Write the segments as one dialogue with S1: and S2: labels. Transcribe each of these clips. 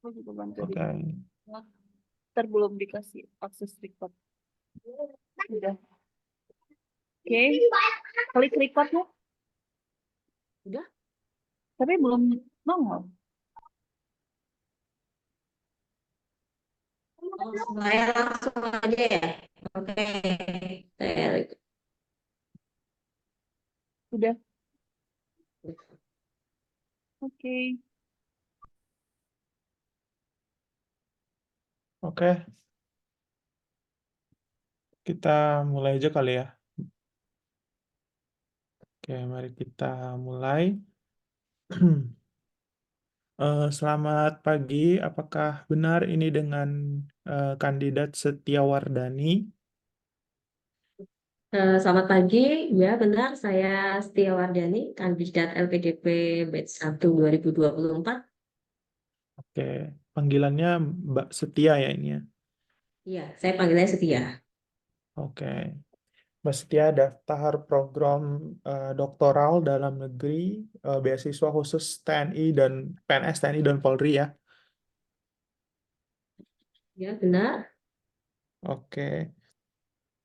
S1: Aku juga bantu di
S2: Oke.
S1: ntar belum dikasih akses record. Udah. Oke. Klik recordnya. Udah. Tapi belum nongol.
S3: Oh, saya langsung aja ya. Oke. Saya
S1: Udah. Oke.
S2: Oke, kita mulai aja kali ya. Oke, mari kita mulai. Selamat pagi, apakah benar ini dengan kandidat Setiawardani?
S3: Selamat pagi, ya benar saya Setia Wardani, kandidat LPDP batch 1 2024.
S2: Oke, panggilannya Mbak Setia ya ini ya.
S3: Iya, saya panggilnya Setia.
S2: Oke, Mbak Setia daftar program doktoral dalam negeri, beasiswa khusus TNI dan PNS, TNI dan Polri ya.
S3: Ya benar.
S2: Oke,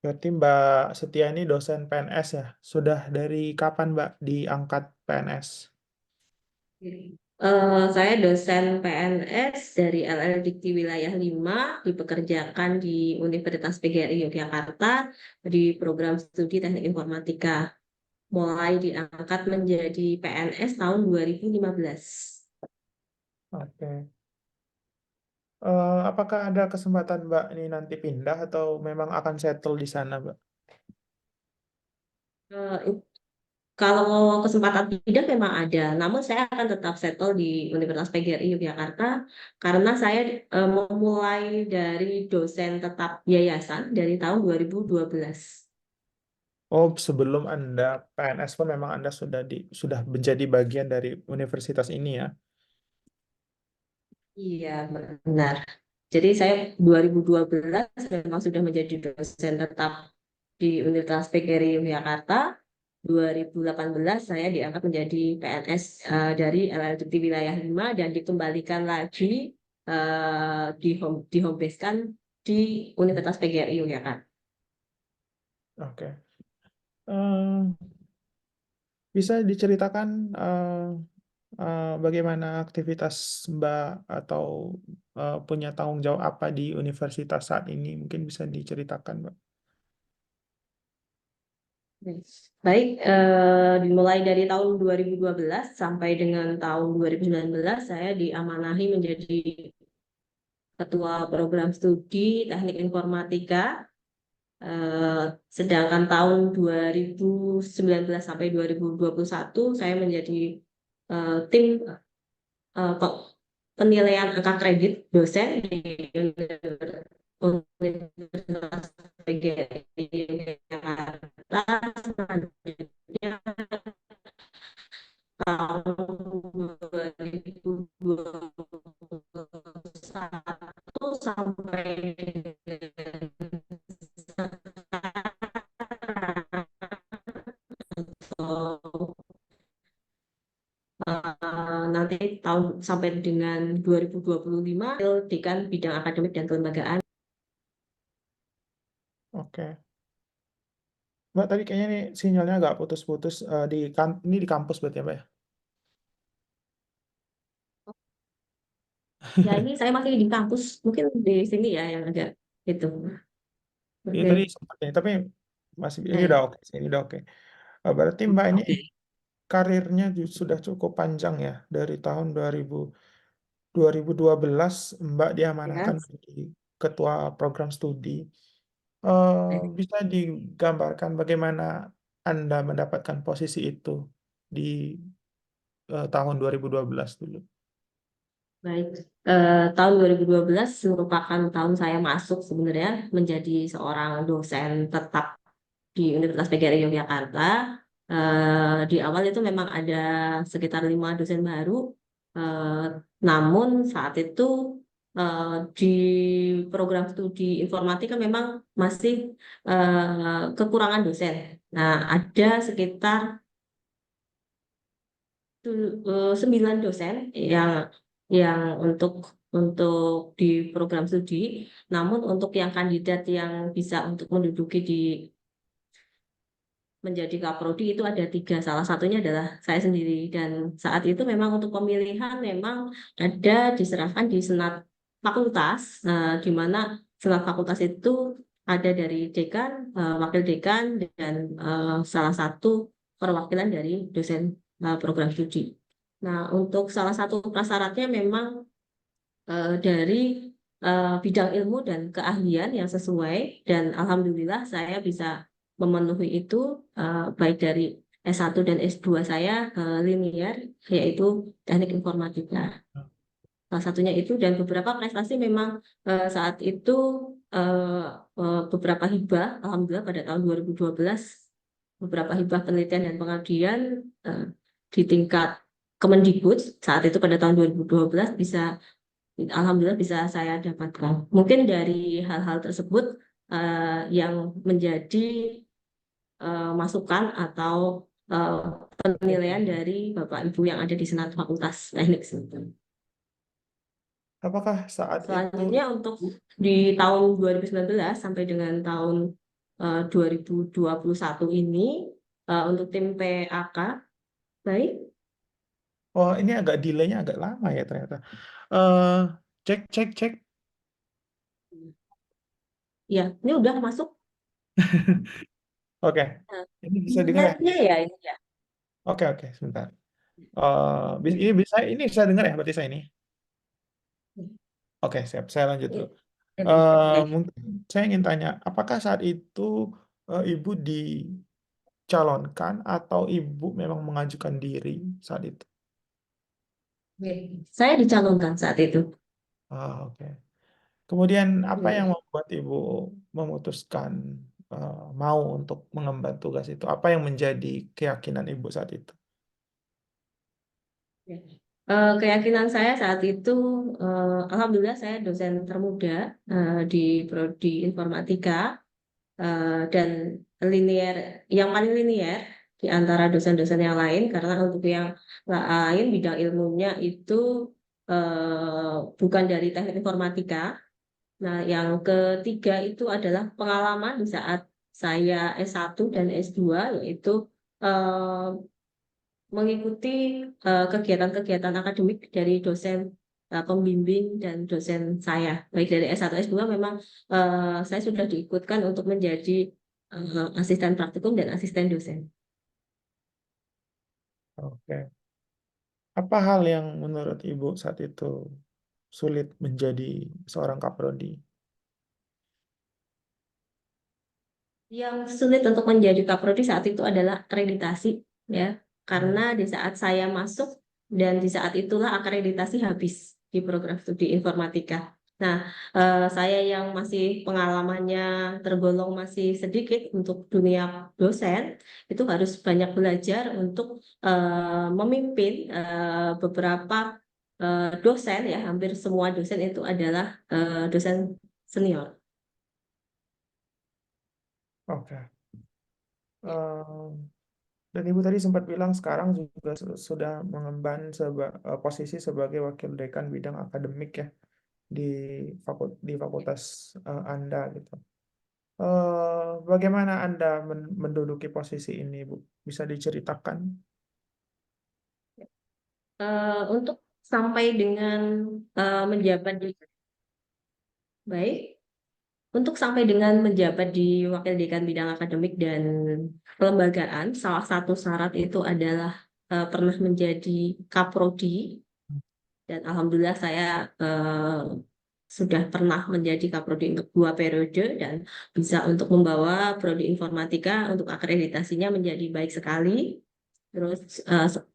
S2: berarti Mbak Setia ini dosen PNS ya. Sudah dari kapan Mbak diangkat PNS?
S3: Saya dosen PNS dari LL Dikti Wilayah 5, dipekerjakan di Universitas PGRI Yogyakarta di program studi Teknik Informatika. Mulai diangkat menjadi PNS tahun 2015.
S2: Oke. Apakah ada kesempatan Mbak ini nanti pindah atau memang akan settle di sana, Mbak?
S3: Eh, Kalau kesempatan pindah memang ada, namun saya akan tetap settle di Universitas PGRI Yogyakarta karena saya memulai dari dosen tetap yayasan dari tahun 2012.
S2: Oh, sebelum Anda PNS pun memang Anda sudah menjadi bagian dari universitas ini ya.
S3: Iya, benar. Jadi saya 2012 memang sudah menjadi dosen tetap di Universitas PGRI Yogyakarta. 2018 saya diangkat menjadi PNS dari LLDT Wilayah 5 dan dikembalikan lagi di home base kan di Universitas PGRI Yogyakarta.
S2: Oke. Eh, Bisa diceritakan bagaimana aktivitas Mbak atau punya tanggung jawab apa di universitas saat ini? Mungkin bisa diceritakan, Mbak.
S3: Baik, dimulai dari tahun 2012 sampai dengan tahun 2019 saya diamanahi menjadi Ketua Program Studi Teknik Informatika. Sedangkan tahun 2019 sampai 2021 saya menjadi tim kok penilaian angka kredit dosen di Universitas PGRI Jakarta. Selanjutnya tahun 2021 sampai nanti tahun sampai dengan 2025 Dekan Bidang Akademik dan Kelembagaan.
S2: Oke. Mbak, tadi kayaknya nih sinyalnya agak putus-putus ini di kampus berarti ya, Mbak ya?
S3: Ya ini saya masih di kampus, mungkin di sini ya yang agak itu.
S2: Ini
S3: Oke,
S2: tadi sempat ini, tapi masih ini udah
S3: baik.
S2: oke sih, ini udah oke. Berarti Mbak ini
S3: Oke.
S2: karirnya sudah cukup panjang ya dari tahun 2012 Mbak
S3: Ya,
S2: diamanahkan menjadi ketua program studi.
S3: baik.
S2: Bisa digambarkan bagaimana Anda mendapatkan posisi itu di tahun 2012 dulu.
S3: Baik. Tahun 2012 merupakan tahun saya masuk sebenarnya menjadi seorang dosen tetap di Universitas PGRI Yogyakarta. Di awal itu memang ada sekitar 5 dosen baru, eh, namun saat itu eh, di program studi informatika memang masih kekurangan dosen. Nah, ada sekitar 9 dosen yang untuk untuk di program studi. Namun untuk yang kandidat yang bisa untuk menduduki menjadi kaprodi itu ada 3. Salah satunya adalah saya sendiri. Dan saat itu memang untuk pemilihan memang ada diserahkan di senat fakultas, di mana senat fakultas itu ada dari dekan, wakil dekan, dan salah satu perwakilan dari dosen program studi. Nah, untuk salah satu prasyaratnya memang dari bidang ilmu dan keahlian yang sesuai, dan alhamdulillah saya bisa memenuhi itu, baik dari S1 dan S2 saya linear, yaitu teknik informatika. Salah satunya itu, dan beberapa prestasi memang saat itu eh, beberapa hibah, alhamdulillah pada tahun 2012 beberapa hibah penelitian dan pengabdian eh, di tingkat Kemendikbud saat itu pada tahun 2012 alhamdulillah bisa saya dapatkan. Mungkin dari hal-hal tersebut yang menjadi masukan atau eh, penilaian dari Bapak Ibu yang ada di Senat Fakultas Teknik Sipil.
S2: Apakah saat itu
S3: Selanjutnya untuk di tahun 2019 sampai dengan tahun 2021 ini untuk tim PAK, baik,
S2: oh ini agak delaynya agak lama ya ternyata. Eh cek cek cek.
S3: ya ini udah masuk
S2: Oke, ini bisa dengar ya?
S3: internetnya ya ini ya.
S2: Oke oke sebentar. Ini bisa dengar ya berarti saya ini. Oke siap, saya lanjut dulu.
S3: Baik.
S2: Mungkin saya ingin tanya, apakah saat itu ibu dicalonkan atau ibu memang mengajukan diri saat itu?
S3: Oke. Saya dicalonkan saat itu.
S2: Oke. Kemudian apa yang
S3: Oke.
S2: membuat ibu memutuskan mau untuk mengemban tugas itu? Apa yang menjadi keyakinan ibu saat itu?
S3: Keyakinan saya saat itu, alhamdulillah saya dosen termuda di prodi informatika, dan linear, yang paling linear di antara dosen-dosen yang lain, karena untuk yang lain bidang ilmunya itu bukan dari teknik informatika. Nah, yang ketiga itu adalah pengalaman di saat saya S1 dan S2, yaitu eh, mengikuti kegiatan-kegiatan akademik dari dosen pembimbing dan dosen saya. Baik dari S1 S2 memang saya sudah diikutkan untuk menjadi asisten praktikum dan asisten dosen.
S2: Oke. Apa hal yang menurut ibu saat itu sulit menjadi seorang kaprodi?
S3: Yang sulit untuk menjadi kaprodi saat itu adalah akreditasi, ya, karena
S2: Hmm.
S3: di saat saya masuk dan di saat itulah akreditasi habis di program studi informatika. Nah, saya yang masih pengalamannya tergolong masih sedikit untuk dunia dosen, itu harus banyak belajar untuk memimpin beberapa dosen, ya, hampir semua dosen itu adalah dosen senior.
S2: Oke. Dan ibu tadi sempat bilang sekarang juga sudah mengemban posisi sebagai wakil dekan bidang akademik ya di di fakultas Anda gitu. Bagaimana Anda menduduki posisi ini, Bu? Bisa diceritakan?
S3: Untuk sampai dengan menjabat di baik, untuk sampai dengan menjabat di wakil dekan bidang akademik dan kelembagaan, salah satu syarat itu adalah pernah menjadi kaprodi, dan alhamdulillah saya sudah pernah menjadi kaprodi untuk 2 periode dan bisa untuk membawa prodi informatika untuk akreditasinya menjadi baik sekali. Terus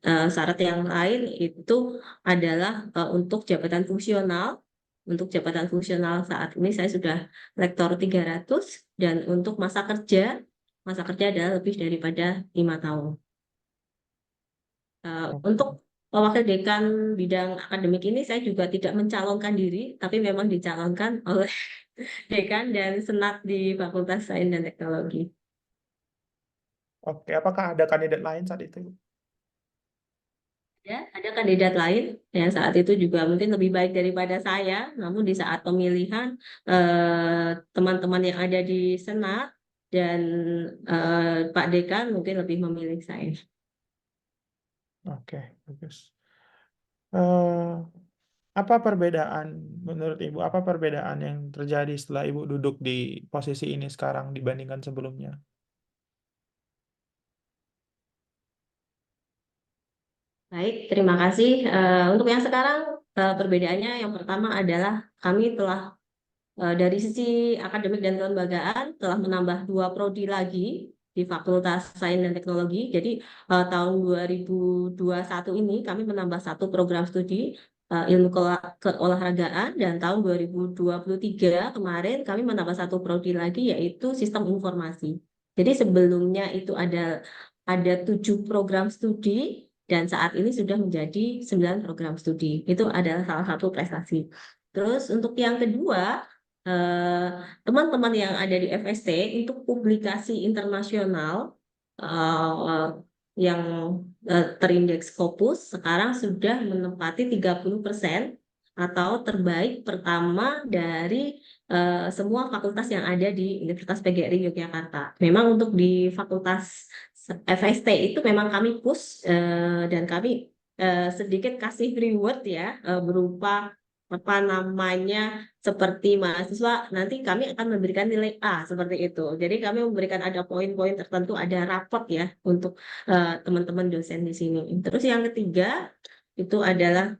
S3: syarat yang lain itu adalah untuk jabatan fungsional. Untuk jabatan fungsional saat ini saya sudah lektor 300, dan untuk masa kerja adalah lebih daripada 5 tahun. Untuk wakil dekan bidang akademik ini saya juga tidak mencalonkan diri, tapi memang dicalonkan oleh dekan dan senat di Fakultas Sains dan Teknologi.
S2: Oke, apakah ada kandidat lain saat itu?
S3: Ya, ada kandidat lain yang saat itu juga mungkin lebih baik daripada saya, namun di saat pemilihan teman-teman yang ada di Senat dan Pak Dekan mungkin lebih memilih saya.
S2: Oke, bagus. Eh, apa perbedaan menurut Ibu? Apa perbedaan yang terjadi setelah Ibu duduk di posisi ini sekarang dibandingkan sebelumnya?
S3: Baik, terima kasih. Untuk yang sekarang perbedaannya yang pertama adalah kami telah dari sisi akademik dan kelembagaan telah menambah 2 prodi lagi di Fakultas Sains dan Teknologi. Jadi tahun 2021 ini kami menambah 1 program studi ilmu keolahragaan, dan tahun 2023 kemarin kami menambah 1 prodi lagi yaitu sistem informasi. Jadi sebelumnya itu ada 7 program studi dan saat ini sudah menjadi 9 program studi. Itu adalah salah satu prestasi. Terus untuk yang kedua, teman-teman yang ada di FST untuk publikasi internasional eh, yang terindeks Scopus sekarang sudah menempati 30% atau terbaik pertama dari semua fakultas yang ada di Universitas PGRI Yogyakarta. Memang untuk di fakultas FST itu memang kami push dan kami sedikit kasih reward ya berupa apa namanya seperti mahasiswa nanti kami akan memberikan nilai A seperti itu. Jadi kami memberikan ada poin-poin tertentu, ada rapot ya untuk teman-teman dosen di sini. Terus yang ketiga itu adalah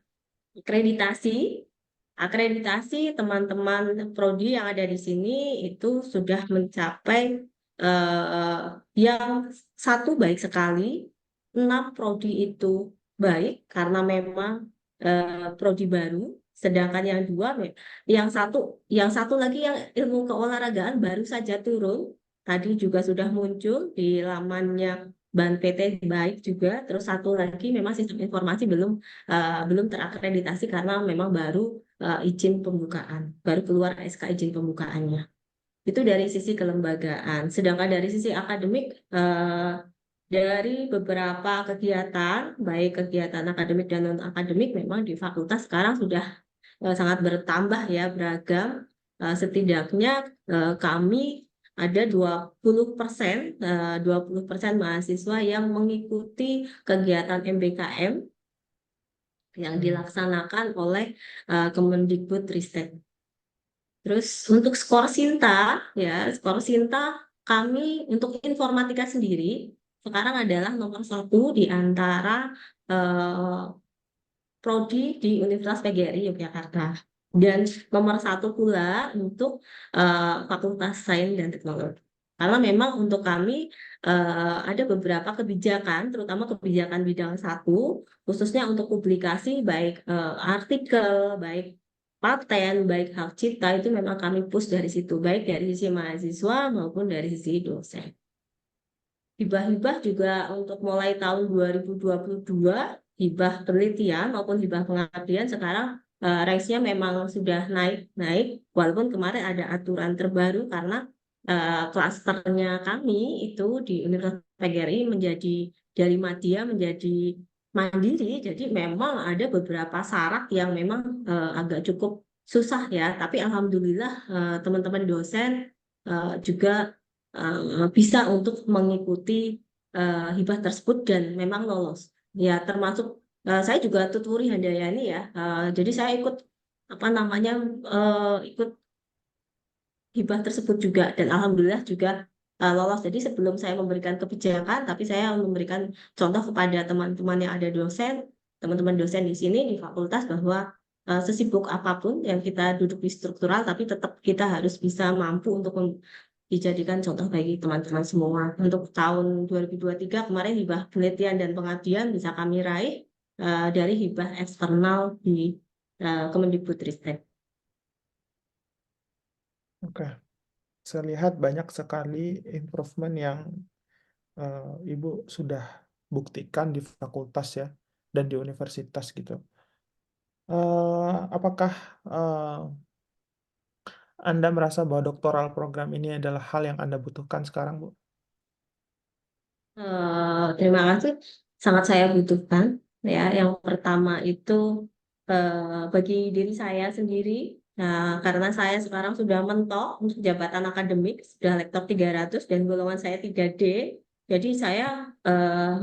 S3: akreditasi. Akreditasi teman-teman prodi yang ada di sini itu sudah mencapai yang satu baik sekali, 6 prodi itu baik karena memang prodi baru, sedangkan yang dua, yang satu lagi yang ilmu keolahragaan baru saja turun, tadi juga sudah muncul di lamannya Ban PT baik juga, terus satu lagi memang sistem informasi belum terakreditasi karena memang baru izin pembukaan, baru keluar SK izin pembukaannya. Itu dari sisi kelembagaan. Sedangkan dari sisi akademik, dari beberapa kegiatan, baik kegiatan akademik dan non-akademik, memang di fakultas sekarang sudah sangat bertambah ya, beragam. Setidaknya kami ada 20%, 20% mahasiswa yang mengikuti kegiatan MBKM yang dilaksanakan oleh Kemendikbudristek. Terus untuk skor Sinta, ya skor Sinta kami untuk informatika sendiri sekarang adalah nomor 1 di antara prodi di Universitas PGRI Yogyakarta dan nomor 1 pula untuk Fakultas Sains dan Teknologi. Karena memang untuk kami ada beberapa kebijakan, terutama kebijakan bidang 1, khususnya untuk publikasi baik artikel, baik paten, baik hak cipta itu memang kami push dari situ, baik dari sisi mahasiswa maupun dari sisi dosen. Hibah-hibah juga untuk mulai tahun 2022, hibah penelitian maupun hibah pengabdian sekarang range-nya memang sudah naik, walaupun kemarin ada aturan terbaru karena klasternya kami itu di Universitas PGRI menjadi dari Madya menjadi mandiri, jadi memang ada beberapa syarat yang memang agak cukup susah ya, tapi alhamdulillah teman-teman dosen juga bisa untuk mengikuti hibah tersebut dan memang lolos. Ya termasuk saya juga tuturi Handayani ya. Jadi saya ikut apa namanya ikut hibah tersebut juga dan alhamdulillah juga lolos. Jadi sebelum saya memberikan kebijakan, tapi saya memberikan contoh kepada teman-teman yang ada dosen, teman-teman dosen di sini di fakultas bahwa sesibuk apapun yang kita duduk di struktural, tapi tetap kita harus bisa mampu untuk dijadikan contoh bagi teman-teman semua. Untuk tahun 2023 kemarin hibah penelitian dan pengabdian bisa kami raih dari hibah eksternal di Kemendikbudristek.
S2: Oke, saya lihat banyak sekali improvement yang Ibu sudah buktikan di fakultas ya dan di universitas gitu. Apakah Anda merasa bahwa doktoral program ini adalah hal yang Anda butuhkan sekarang, Bu?
S3: Terima kasih, sangat saya butuhkan. Ya, yang pertama itu bagi diri saya sendiri, karena saya sekarang sudah mentok untuk jabatan akademik, sudah lektor 300 dan golongan saya 3D, jadi saya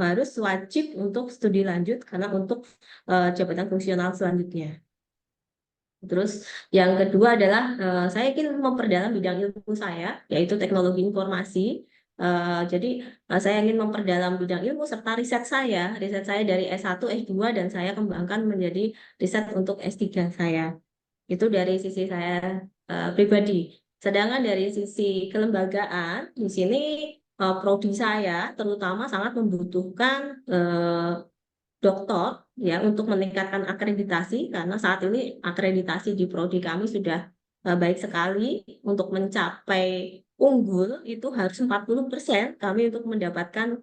S3: harus wajib untuk studi lanjut karena untuk jabatan fungsional selanjutnya. Terus yang kedua adalah saya ingin memperdalam bidang ilmu saya, yaitu teknologi informasi. Jadi saya ingin memperdalam bidang ilmu serta riset saya. Riset saya dari S1, S2, dan saya kembangkan menjadi riset untuk S3 saya. Itu dari sisi saya pribadi. Sedangkan dari sisi kelembagaan, di sini prodi saya terutama sangat membutuhkan doktor ya untuk meningkatkan akreditasi karena saat ini akreditasi di prodi kami sudah baik sekali. Untuk mencapai unggul itu harus 40% kami untuk mendapatkan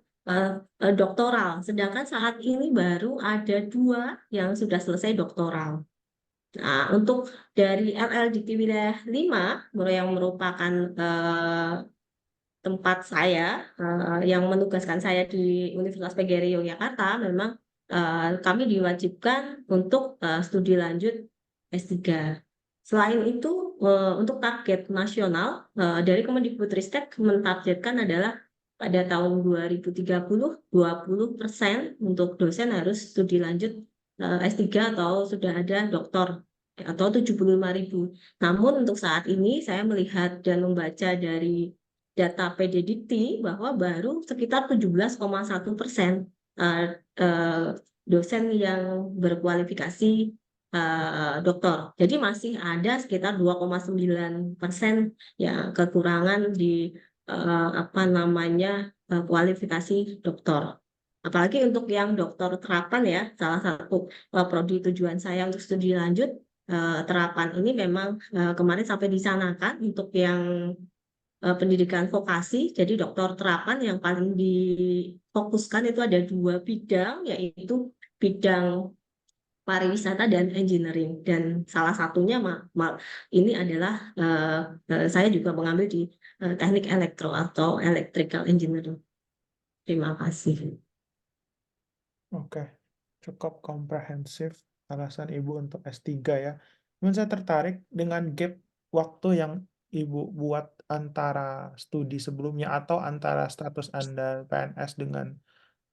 S3: doktoral, sedangkan saat ini baru ada 2 yang sudah selesai doktoral. Nah, untuk dari LLDT wilayah 5 yang merupakan tempat saya yang menugaskan saya di Universitas PGRI Yogyakarta, memang kami diwajibkan untuk studi lanjut S3. Selain itu, untuk target nasional dari Kemendikbudristek mentargetkan adalah pada tahun 2030, 20% untuk dosen harus studi lanjut S3 atau sudah ada doktor atau 75.000. Namun untuk saat ini saya melihat dan membaca dari data PDDikti bahwa baru sekitar 17,1% dosen yang berkualifikasi doktor. Jadi masih ada sekitar 2,9% yang kekurangan di kualifikasi doktor. Apalagi untuk yang doktor terapan ya, salah satu prodi tujuan saya untuk studi lanjut terapan ini memang kemarin sampai disanakan untuk yang pendidikan vokasi. Jadi doktor terapan yang paling difokuskan itu ada 2 bidang, yaitu bidang pariwisata dan engineering. Dan salah satunya ini adalah saya juga mengambil di teknik elektro atau electrical engineering. Terima kasih.
S2: Oke, cukup komprehensif alasan Ibu untuk S3 ya. Namun saya tertarik dengan gap waktu yang Ibu buat antara studi sebelumnya atau antara status Anda PNS dengan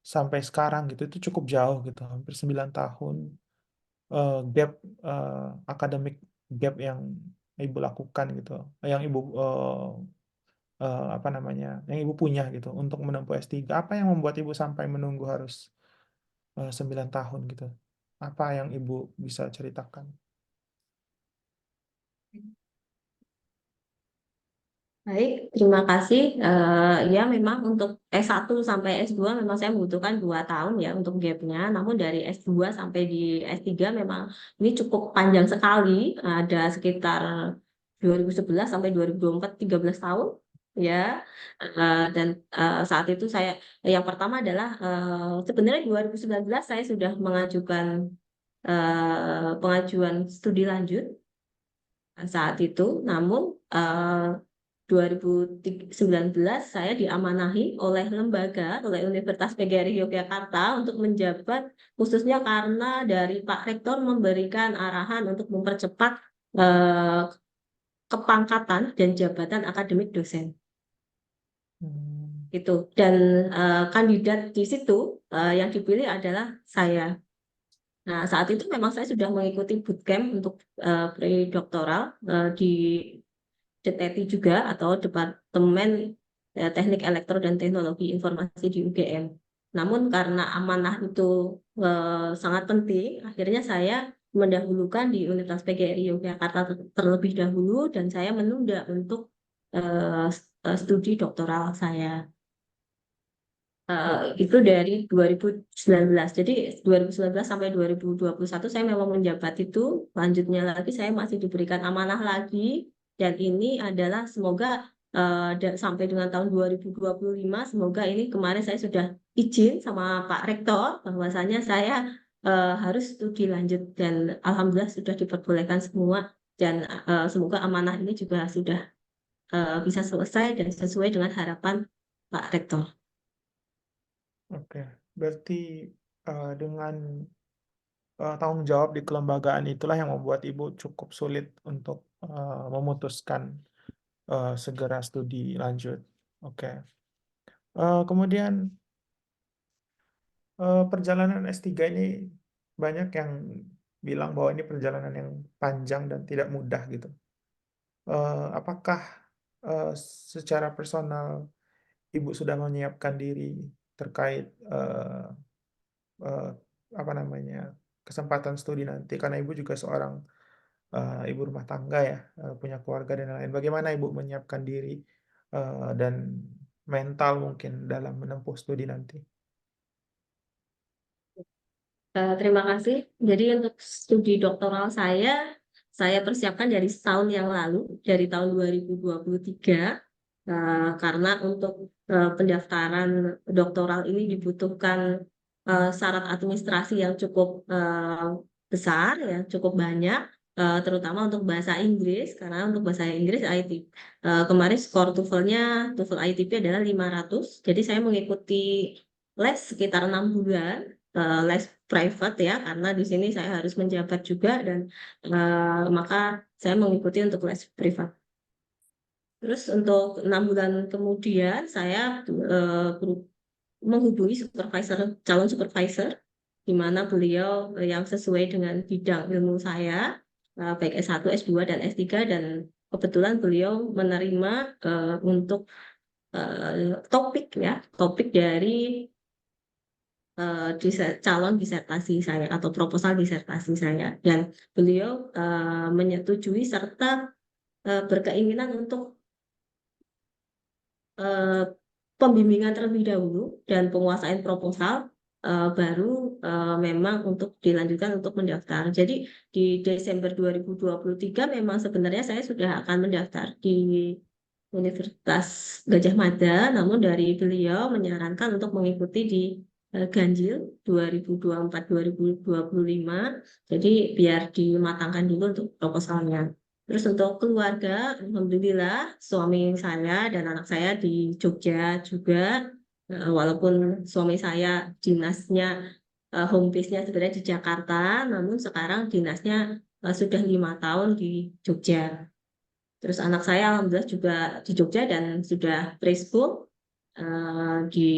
S2: sampai sekarang gitu, itu cukup jauh gitu, hampir 9 tahun gap akademik gap yang Ibu lakukan gitu, yang Ibu yang Ibu punya gitu untuk menempuh S3. Apa yang membuat Ibu sampai menunggu harus 9 tahun gitu? Apa yang Ibu bisa ceritakan?
S3: Baik, terima kasih. Ya, memang untuk S1 sampai S2 memang saya membutuhkan 2 tahun ya untuk gapnya. Namun dari S2 sampai di S3 memang ini cukup panjang sekali. Ada sekitar 2011 sampai 2024, 13 tahun. Ya, dan saat itu saya yang pertama adalah sebenarnya 2019 saya sudah mengajukan pengajuan studi lanjut saat itu. Namun 2019 saya diamanahi oleh oleh Universitas PGRI Yogyakarta untuk menjabat, khususnya karena dari Pak Rektor memberikan arahan untuk mempercepat eh, kepangkatan dan jabatan akademik dosen.
S2: Hmm,
S3: Itu. Dan kandidat di situ yang dipilih adalah saya. Nah, saat itu memang saya sudah mengikuti bootcamp untuk pre-doktoral di DTT juga atau Departemen Teknik Elektro dan Teknologi Informasi di UGM. Namun karena amanah itu sangat penting, akhirnya saya mendahulukan di Universitas PGRI Yogyakarta terlebih dahulu dan saya menunda untuk studi doktoral saya. Itu dari 2019. Jadi 2019 sampai 2021 saya memang menjabat itu. Lanjutnya lagi saya masih diberikan amanah lagi. Dan ini adalah semoga sampai dengan tahun 2025, semoga ini kemarin saya sudah izin sama Pak Rektor bahwasanya saya harus studi lanjut. Dan Alhamdulillah sudah diperbolehkan semua. Dan semoga amanah ini juga sudah bisa selesai dan sesuai dengan harapan Pak Rektor.
S2: Oke, berarti dengan tanggung jawab di kelembagaan itulah yang membuat Ibu cukup sulit untuk memutuskan segera studi lanjut. Oke. Kemudian perjalanan S3 ini banyak yang bilang bahwa ini perjalanan yang panjang dan tidak mudah gitu. Apakah secara personal Ibu sudah menyiapkan diri terkait eee, apa namanya, kesempatan studi nanti? Karena Ibu juga seorang ibu rumah tangga ya, punya keluarga dan lain-lain. Bagaimana Ibu menyiapkan diri, dan mental mungkin dalam menempuh studi nanti?
S3: Terima kasih. Jadi untuk studi doktoral saya persiapkan dari setahun yang lalu, dari tahun 2023, karena untuk pendaftaran doktoral ini dibutuhkan syarat administrasi yang cukup besar, ya, cukup banyak, terutama untuk bahasa Inggris, karena untuk bahasa Inggris ITP. Kemarin skor TOEFL ITP adalah 500, jadi saya mengikuti les sekitar 6 bulan, les private ya, karena di sini saya harus menjabat juga dan maka saya mengikuti untuk les privat. Terus untuk 6 bulan kemudian saya menghubungi calon supervisor, di mana beliau yang sesuai dengan bidang ilmu saya, baik S1, S2, dan S3, dan kebetulan beliau menerima untuk topik dari calon disertasi saya atau proposal disertasi saya, dan beliau menyetujui serta berkeinginan untuk eh, pembimbingan terlebih dahulu dan penguasaan proposal, baru memang untuk dilanjutkan untuk mendaftar. Jadi di Desember 2023 memang sebenarnya saya sudah akan mendaftar di Universitas Gajah Mada, namun dari beliau menyarankan untuk mengikuti di Ganjil 2024-2025. Jadi biar dimatangkan dulu untuk proposalnya. Terus untuk keluarga, alhamdulillah suami saya dan anak saya di Jogja juga. Walaupun suami saya dinasnya, home base-nya sebenarnya di Jakarta, namun sekarang dinasnya sudah 5 tahun di Jogja. Terus anak saya alhamdulillah juga di Jogja dan sudah preschool di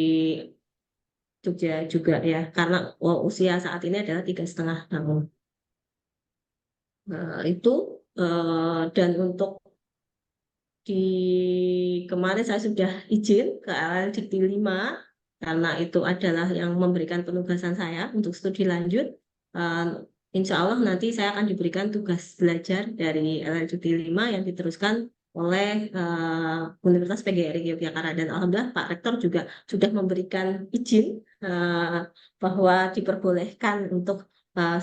S3: Jogja juga ya, karena usia saat ini adalah 3,5 tahun. Itu dan untuk di kemarin saya sudah izin ke LL Dikti 5 karena itu adalah yang memberikan penugasan saya untuk studi lanjut. Eh, Insya Allah nanti saya akan diberikan tugas belajar dari LL Dikti 5 yang diteruskan oleh Universitas PGRI Yogyakarta, dan alhamdulillah Pak Rektor juga sudah memberikan izin bahwa diperbolehkan untuk eh,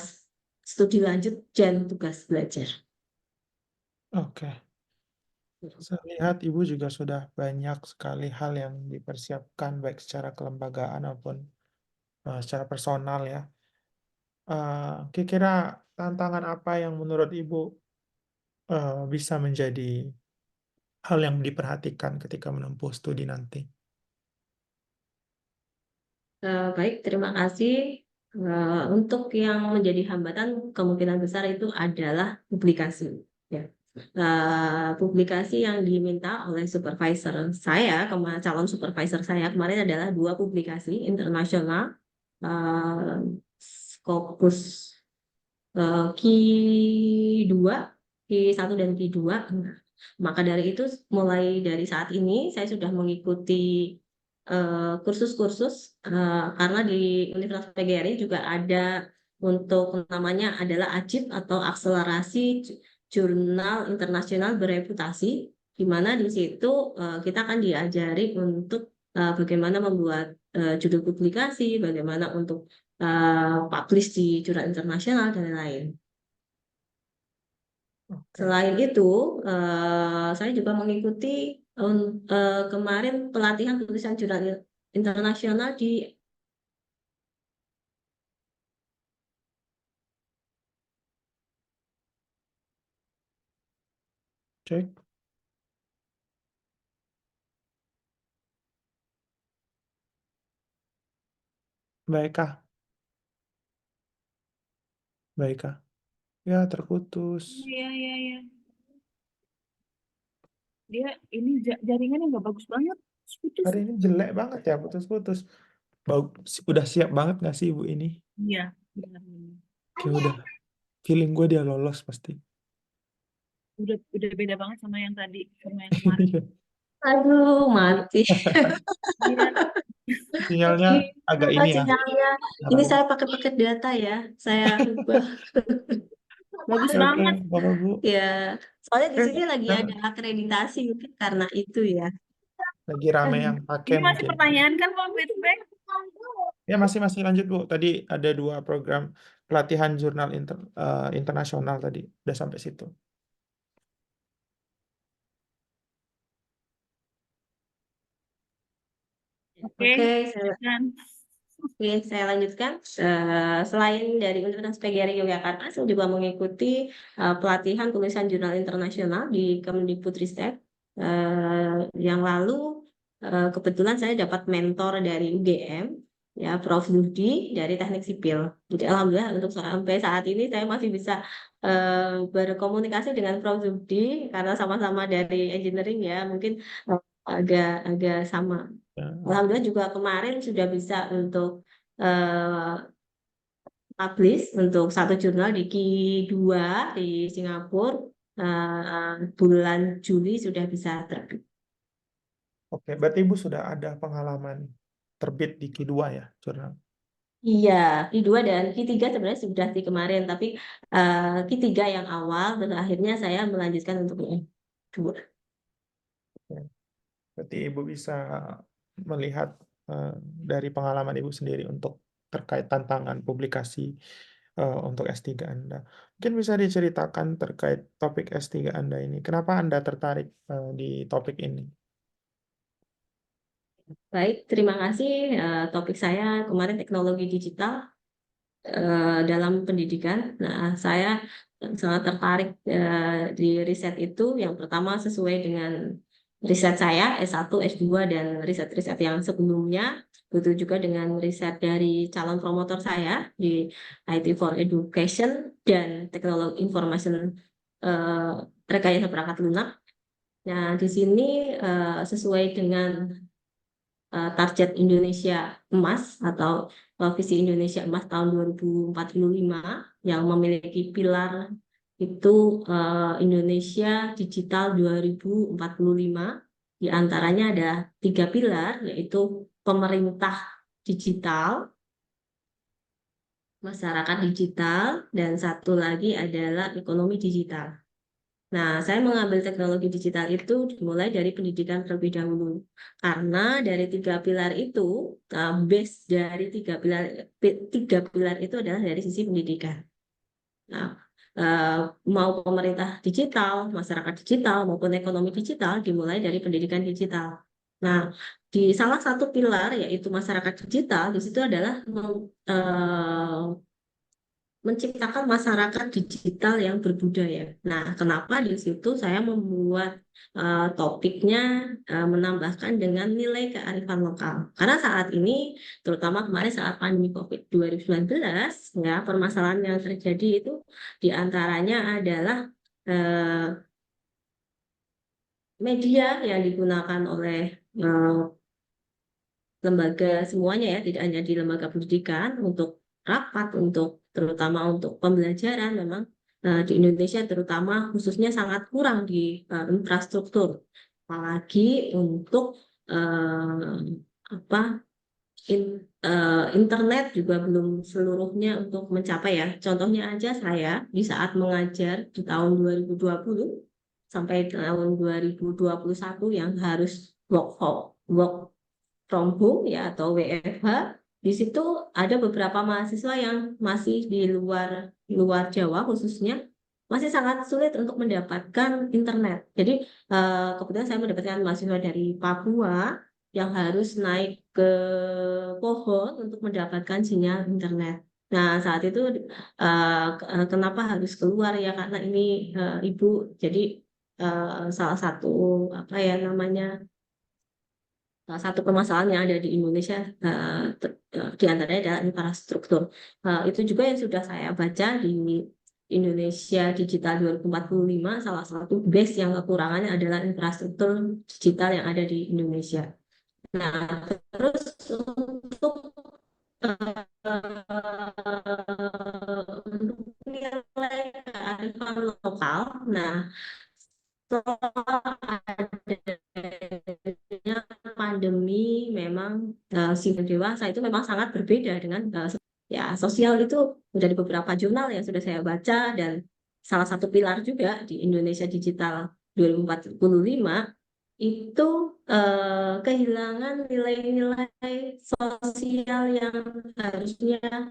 S3: studi lanjut dan tugas belajar.
S2: Oke. Saya lihat Ibu juga sudah banyak sekali hal yang dipersiapkan baik secara kelembagaan maupun secara personal ya. Kira-kira tantangan apa yang menurut Ibu bisa menjadi hal yang diperhatikan ketika menempuh studi nanti?
S3: Baik, terima kasih. Untuk yang menjadi hambatan kemungkinan besar itu adalah publikasi. Ya. Publikasi yang diminta oleh supervisor saya, calon supervisor saya kemarin adalah 2 publikasi internasional, uh, Scopus Q2, Q1 dan Q2. Nah, maka dari itu mulai dari saat ini saya sudah mengikuti kursus-kursus, karena di Universitas PGRI juga ada untuk namanya adalah AJIP atau Akselerasi Jurnal Internasional Bereputasi, di mana di situ kita akan diajari untuk bagaimana membuat judul publikasi, bagaimana untuk publish di jurnal internasional dan lain-lain.
S2: Oke,
S3: Selain itu, saya juga mengikuti kemarin pelatihan tulisan jurnal internasional di
S2: cek. Baikkah? Baik, Kak. Ya, terputus.
S1: Iya, iya, iya. Dia ini jaringannya nggak bagus banget. Putus.
S2: Hari ini jelek banget ya, putus-putus. Udah siap banget nggak sih Ibu ini?
S1: Iya, benar.
S2: Oke, udah. Feeling gue dia lolos pasti.
S1: Udah beda banget sama yang tadi, sama yang kemarin.
S3: Aduh, mati.
S1: Iya,
S2: Sinyalnya agak
S3: Apa
S2: ini ya.
S3: sinyalnya? Ini
S2: Sekarang.
S3: saya pakai paket data ya. Saya ubah.
S1: bagus
S2: Oke, oke,
S1: banget.
S2: Bapak Bu.
S3: Ya, soalnya di
S2: Eh,
S3: sini lagi
S2: nah,
S3: ada akreditasi mungkin karena itu ya.
S2: lagi rame yang pakai
S1: Ini masih
S2: mungkin.
S1: pertanyaan kan Pak Feedback?
S2: Ya, masih lanjut Bu. Tadi ada 2 program pelatihan jurnal internasional tadi. Udah sampai situ.
S1: Oke,
S3: Oke, saya
S1: kan.
S3: Oke, saya lanjutkan. Selain dari Universitas PGRI Yogyakarta, saya juga mengikuti pelatihan tulisan jurnal internasional di Kemendikbudristek. Yang lalu kebetulan saya dapat mentor dari UGM, ya Prof. Yudi dari Teknik Sipil. Jadi alhamdulillah untuk sampai saat ini saya masih bisa berkomunikasi dengan Prof. Yudi karena sama-sama dari engineering ya, mungkin agak sama.
S2: Ya,
S3: Alhamdulillah juga kemarin sudah bisa untuk eh, publish untuk satu jurnal di Q2 di Singapura. Bulan Juli sudah bisa terbit.
S2: oke, berarti Ibu sudah ada pengalaman terbit di Q2 ya, jurnal.
S3: Iya, Q2 dan Q3 sebenarnya sudah di kemarin, tapi Q3 yang awal, dan akhirnya saya melanjutkan untuk yang kedua.
S2: Oke. Berarti Ibu bisa melihat dari pengalaman Ibu sendiri untuk terkait tantangan publikasi untuk S3 Anda. Mungkin bisa diceritakan terkait topik S3 Anda ini. Kenapa Anda tertarik di topik ini?
S3: Baik, terima kasih. Topik saya kemarin teknologi digital dalam pendidikan. Nah, saya sangat tertarik di riset itu. Yang pertama sesuai dengan riset saya S1, S2 dan riset-riset yang sebelumnya. Begitu juga dengan riset dari calon promotor saya di IT for Education dan teknologi information eh, rekayasa perangkat lunak. Nah, di sini sesuai dengan target Indonesia Emas atau visi Indonesia Emas tahun 2045 yang memiliki pilar itu Indonesia Digital 2045. Di antaranya ada 3 pilar, yaitu pemerintah digital, masyarakat digital, dan satu lagi adalah ekonomi digital. Nah, saya mengambil teknologi digital itu dimulai dari pendidikan terlebih dahulu. Karena dari 3 pilar itu, base dari tiga pilar itu adalah dari sisi pendidikan. Nah, eh, mau pemerintah digital, masyarakat digital, maupun ekonomi digital dimulai dari pendidikan digital. Nah, di salah satu pilar yaitu masyarakat digital, di situ adalah menciptakan masyarakat digital yang berbudaya. Nah, kenapa di situ saya membuat topiknya menambahkan dengan nilai kearifan lokal. Karena saat ini, terutama kemarin saat pandemi COVID 2019, ya permasalahan yang terjadi itu diantaranya adalah eh, media yang digunakan oleh eh, lembaga semuanya ya, tidak hanya di lembaga pendidikan untuk rapat, untuk terutama untuk pembelajaran memang di Indonesia terutama khususnya sangat kurang di infrastruktur, apalagi untuk apa internet juga belum seluruhnya untuk mencapai ya. Contohnya aja saya di saat mengajar di tahun 2020 sampai tahun 2021 yang harus work from home ya atau WFH, di situ ada beberapa mahasiswa yang masih di luar luar Jawa khususnya masih sangat sulit untuk mendapatkan internet. Jadi kebetulan saya mendapatkan mahasiswa dari Papua yang harus naik ke pohon untuk mendapatkan sinyal internet. Nah, saat itu kenapa harus keluar ya karena ini ibu jadi salah satu apa ya namanya salah satu permasalahan yang ada di Indonesia di antaranya adalah infrastruktur. Itu juga yang sudah saya baca di Indonesia Digital 2045, salah satu base yang kekurangannya adalah infrastruktur digital yang ada di Indonesia. Nah, terus untuk nilai kearifan lokal, nah setelah adanya pandemi memang si dewasa itu memang sangat berbeda dengan ya sosial itu dari beberapa jurnal yang sudah saya baca, dan salah satu pilar juga di Indonesia Digital 2045 itu kehilangan nilai-nilai sosial yang harusnya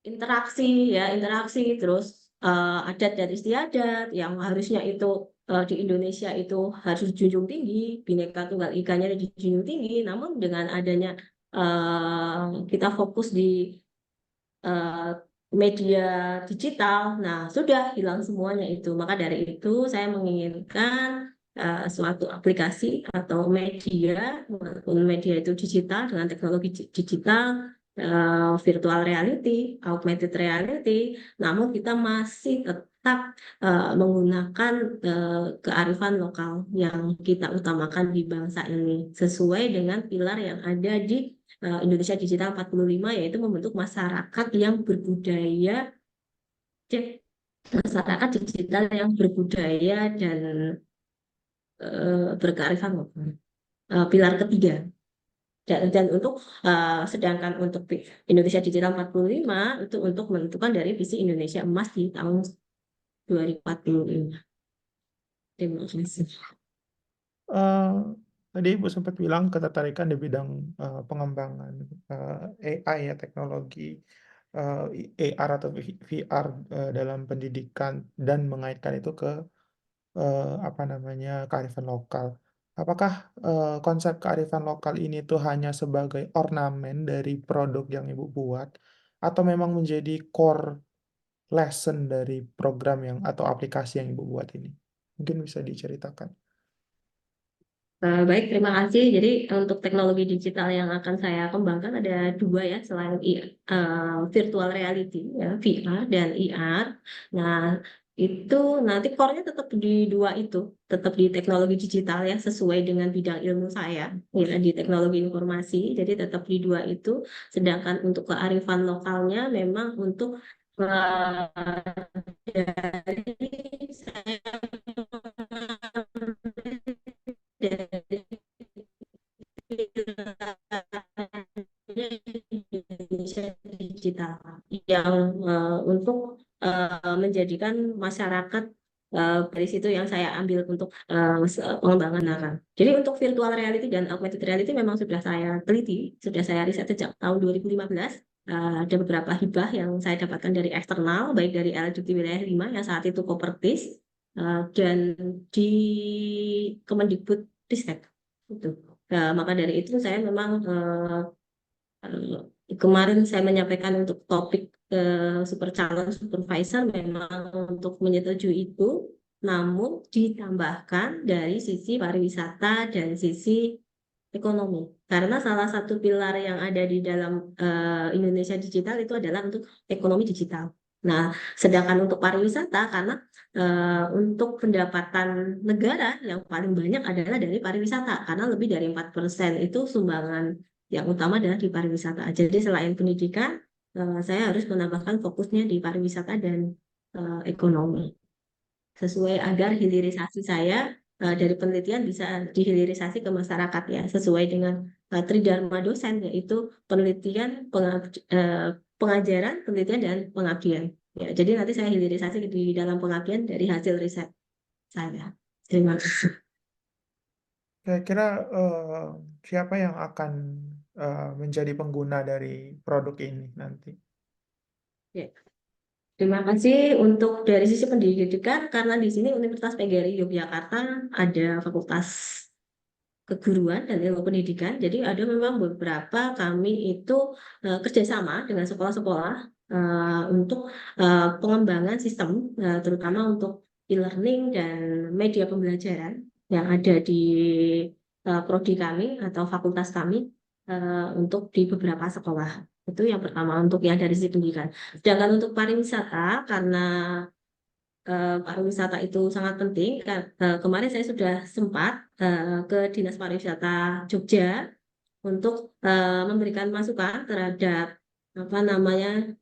S3: interaksi terus adat dan istiadat yang harusnya itu di Indonesia itu harus dijunjung tinggi, Bhinneka Tunggal Ikanya dijunjung tinggi, namun dengan adanya kita fokus di eh, media digital, nah sudah hilang semuanya itu. Maka dari itu saya menginginkan suatu aplikasi atau media, walaupun media itu digital dengan teknologi digital, virtual reality, augmented reality, namun kita masih tetap menggunakan kearifan lokal yang kita utamakan di bangsa ini sesuai dengan pilar yang ada di Indonesia Digital 45, yaitu membentuk masyarakat yang berbudaya, masyarakat digital yang berbudaya dan berkearifan lokal. Pilar ketiga. Dan untuk sedangkan untuk Indonesia Digital 45 itu untuk menentukan dari visi Indonesia Emas di tahun 2045. Terima kasih.
S2: Tadi Ibu sempat bilang ketertarikan di bidang pengembangan AI ya, teknologi AR atau VR dalam pendidikan, dan mengaitkan itu ke apa namanya kearifan lokal. Apakah konsep kearifan lokal ini tuh hanya sebagai ornamen dari produk yang Ibu buat, atau memang menjadi core lesson dari program yang atau aplikasi yang Ibu buat ini? Mungkin bisa diceritakan.
S3: Baik, terima kasih. Jadi untuk teknologi digital yang akan saya kembangkan ada dua ya, selain virtual reality, ya, VR dan IR. Nah, itu nanti core-nya tetap di dua itu, tetap di teknologi digital ya, sesuai dengan bidang ilmu saya, ya, di teknologi informasi. Jadi tetap di dua itu. Sedangkan untuk kearifan lokalnya memang untuk dari saya dari Indonesia Digital yang untuk menjadikan masyarakat dari situ yang saya ambil untuk pengembangan narasi. Jadi untuk virtual reality dan augmented reality memang sudah saya teliti, sudah saya riset sejak tahun 2015. Ada beberapa hibah yang saya dapatkan dari eksternal, baik dari LDUT Wilayah 5 yang saat itu Kopertis dan di Kemendikbud Ristek. Itu. Maka dari itu saya memang kemarin saya menyampaikan untuk topik super calon supervisor memang untuk menyetujui itu, namun ditambahkan dari sisi pariwisata dan sisi ekonomi. Karena salah satu pilar yang ada di dalam Indonesia Digital itu adalah untuk ekonomi digital. Nah, sedangkan untuk pariwisata, karena untuk pendapatan negara yang paling banyak adalah dari pariwisata, karena lebih dari 4% itu sumbangan yang utama adalah di pariwisata. Jadi selain pendidikan, saya harus menambahkan fokusnya di pariwisata dan ekonomi. Sesuai agar hilirisasi saya dari penelitian bisa dihilirisasi ke masyarakat ya, sesuai dengan tridharma dosen, yaitu penelitian, pengajaran, penelitian, dan pengabdian. Ya, jadi nanti saya hilirisasi di dalam pengabdian dari hasil riset saya. Terima kasih.
S2: Kira-kira siapa yang akan menjadi pengguna dari produk ini nanti?
S3: Ya. Terima kasih untuk dari sisi pendidikan, karena di sini Universitas PGRI Yogyakarta ada Fakultas Keguruan dan Ilmu Pendidikan. Jadi ada memang beberapa kami itu kerjasama dengan sekolah-sekolah untuk pengembangan sistem, terutama untuk e-learning dan media pembelajaran. yang ada di prodi kami atau fakultas kami untuk di beberapa sekolah. Itu yang pertama untuk yang dari sisi pendidikan. Sedangkan untuk pariwisata, karena pariwisata itu sangat penting. Kemarin saya sudah sempat ke Dinas Pariwisata Jogja untuk memberikan masukan terhadap apa namanya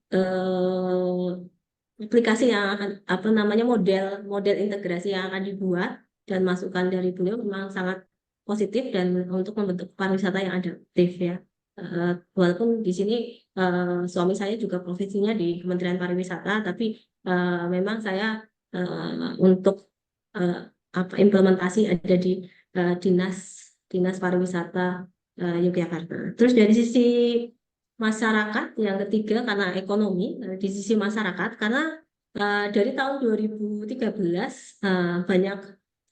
S3: aplikasi yang akan apa namanya model integrasi yang akan dibuat, dan masukan dari beliau memang sangat positif dan untuk membentuk pariwisata yang adaptif ya. Walaupun di sini suami saya juga profesinya di Kementerian Pariwisata, tapi memang saya untuk eh, apa implementasi ada di dinas dinas pariwisata Yogyakarta. Terus dari sisi masyarakat yang ketiga, karena ekonomi, di sisi masyarakat, karena dari tahun 2013 banyak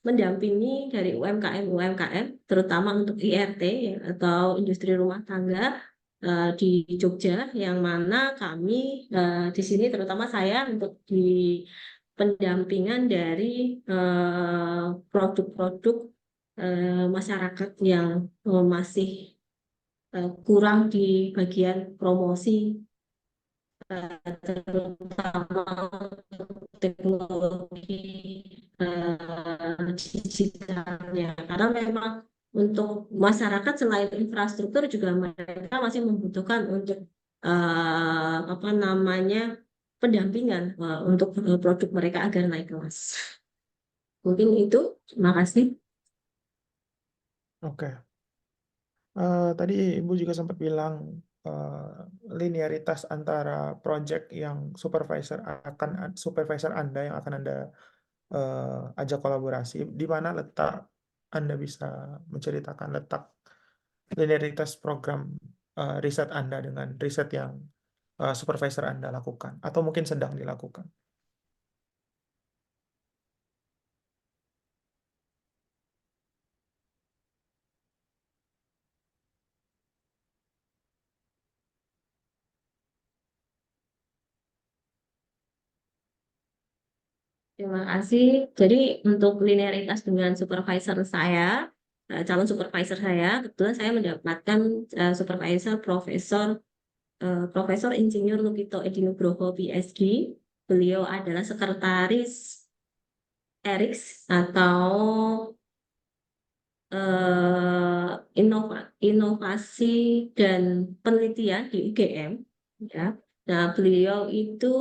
S3: mendampingi dari UMKM terutama untuk IRT ya, atau industri rumah tangga di Jogja, yang mana kami di sini terutama saya untuk di pendampingan dari produk-produk masyarakat yang masih kurang di bagian promosi, terutama untuk teknologi digitalnya. Karena memang untuk masyarakat selain infrastruktur juga mereka masih membutuhkan untuk apa namanya pendampingan untuk produk mereka agar naik kelas. Mungkin itu. Terima kasih.
S2: Oke. Tadi Ibu juga sempat bilang linearitas antara project yang supervisor Anda yang akan Anda ajak kolaborasi, di mana letak Anda bisa menceritakan letak linearitas program riset Anda dengan riset yang supervisor Anda lakukan atau mungkin sedang dilakukan.
S3: Terima kasih. Jadi untuk linearitas dengan supervisor saya, calon supervisor saya, kebetulan saya mendapatkan supervisor Profesor Insinyur Lukito Edi Nugroho PhD. Beliau adalah sekretaris ERIKS atau inovasi dan penelitian di UGM. Ya. Nah, beliau itu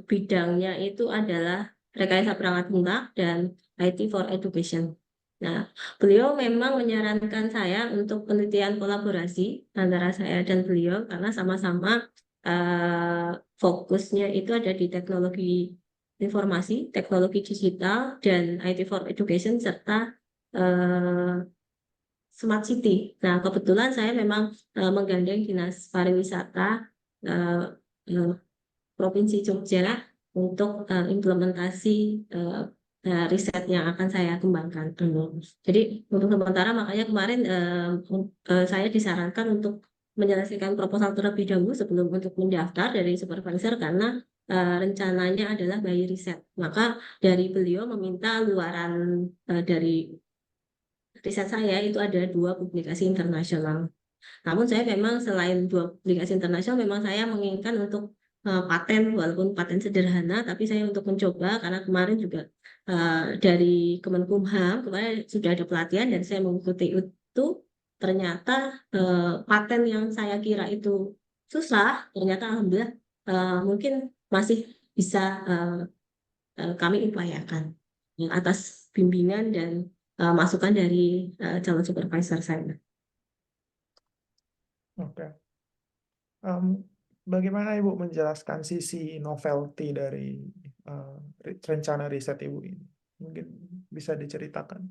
S3: bidangnya itu adalah rekayasa perangkat lunak dan IT for Education. Nah, beliau memang menyarankan saya untuk penelitian kolaborasi antara saya dan beliau karena sama-sama fokusnya itu ada di teknologi informasi, teknologi digital, dan IT for Education serta Smart City. Nah, kebetulan saya memang menggandeng Dinas Pariwisata eh, eh, Provinsi Jogja untuk implementasi riset yang akan saya kembangkan. Jadi untuk sementara makanya kemarin saya disarankan untuk menyelesaikan proposal terlebih dahulu sebelum untuk mendaftar dari supervisor, karena rencananya adalah by riset. Maka dari beliau meminta luaran dari riset saya itu ada 2 publikasi internasional. Namun saya memang selain 2 publikasi internasional, memang saya menginginkan untuk paten, walaupun paten sederhana, tapi saya untuk mencoba karena kemarin juga dari Kemenkumham kemarin sudah ada pelatihan dan saya mengikuti itu. Ternyata paten yang saya kira itu susah, ternyata alhamdulillah mungkin masih bisa kami upayakan atas bimbingan dan masukan dari calon supervisor saya.
S2: Oke. Bagaimana Ibu menjelaskan sisi novelty dari rencana riset Ibu ini? Mungkin bisa diceritakan.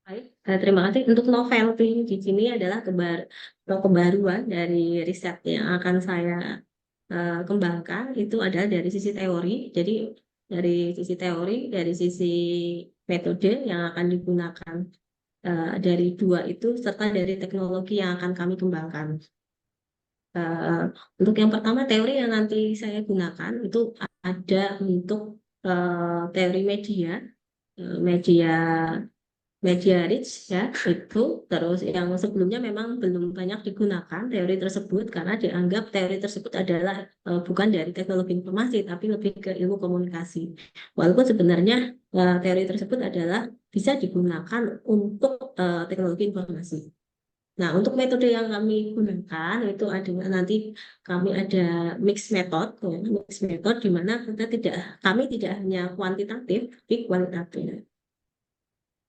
S3: Baik, terima kasih. Untuk novelty di sini adalah kebaruan dari riset yang akan saya kembangkan itu adalah dari sisi teori. Jadi dari sisi teori, dari sisi metode yang akan digunakan dari 2 itu, serta dari teknologi yang akan kami kembangkan. Untuk yang pertama, teori yang nanti saya gunakan itu ada untuk teori media, media rich ya itu. Terus yang sebelumnya memang belum banyak digunakan teori tersebut karena dianggap teori tersebut adalah bukan dari teknologi informasi tapi lebih ke ilmu komunikasi. Walaupun sebenarnya teori tersebut adalah bisa digunakan untuk teknologi informasi. Nah, untuk metode yang kami gunakan itu adalah nanti kami ada mix method, ya, mix method di mana kami tidak hanya kuantitatif tapi kualitatif.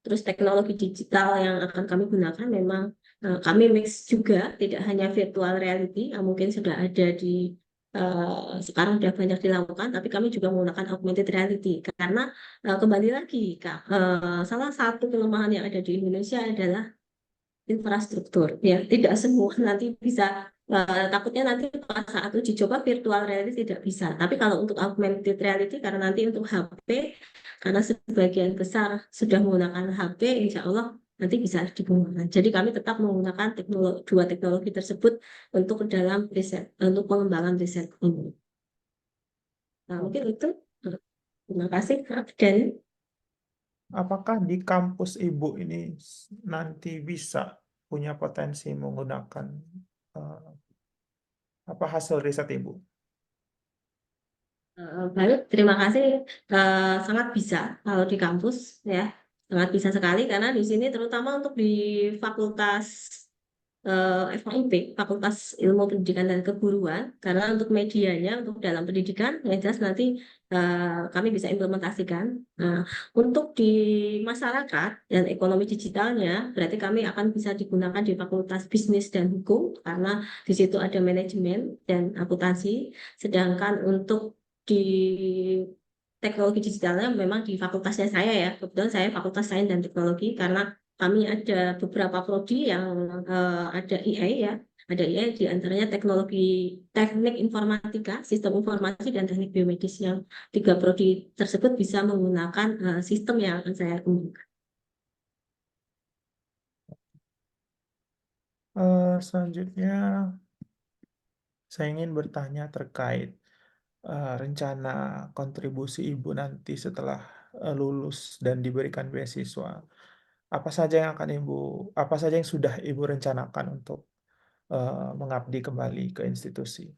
S3: Terus teknologi digital yang akan kami gunakan memang kami mix juga, tidak hanya virtual reality yang mungkin sudah ada di sekarang sudah banyak dilakukan, tapi kami juga menggunakan augmented reality karena kembali lagi Kak, salah satu kelemahan yang ada di Indonesia adalah infrastruktur. Ya, tidak semua nanti bisa takutnya nanti pas saat uji coba virtual reality tidak bisa. Tapi kalau untuk augmented reality karena nanti untuk HP karena sebagian besar sudah menggunakan HP, insya Allah nanti bisa digunakan. Jadi kami tetap menggunakan dua teknologi tersebut untuk dalam riset, untuk pengembangan riset ini. Nah, mungkin itu. Terima kasih, Dan.
S2: Apakah di kampus Ibu ini nanti bisa punya potensi menggunakan apa hasil riset Ibu?
S3: Baik, terima kasih. Sangat bisa kalau di kampus ya, sangat bisa sekali karena di sini terutama untuk di Fakultas FKIP, Fakultas Ilmu Pendidikan dan Keguruan, karena untuk medianya untuk dalam pendidikan yang jelas nanti kami bisa implementasikan. Nah, untuk di masyarakat dan ekonomi digitalnya, berarti kami akan bisa digunakan di Fakultas Bisnis dan Hukum karena di situ ada manajemen dan akuntansi. Sedangkan untuk di teknologi digitalnya memang di fakultasnya saya ya, kebetulan saya Fakultas Sains dan Teknologi karena kami ada beberapa prodi yang ada IA ya, ada IA di antaranya teknik informatika, sistem informasi dan teknik biomedis yang tiga prodi tersebut bisa menggunakan sistem yang akan saya gunakan.
S2: Selanjutnya saya ingin bertanya terkait rencana kontribusi Ibu nanti setelah lulus dan diberikan beasiswa. Apa saja yang sudah Ibu rencanakan untuk mengabdi kembali ke institusi?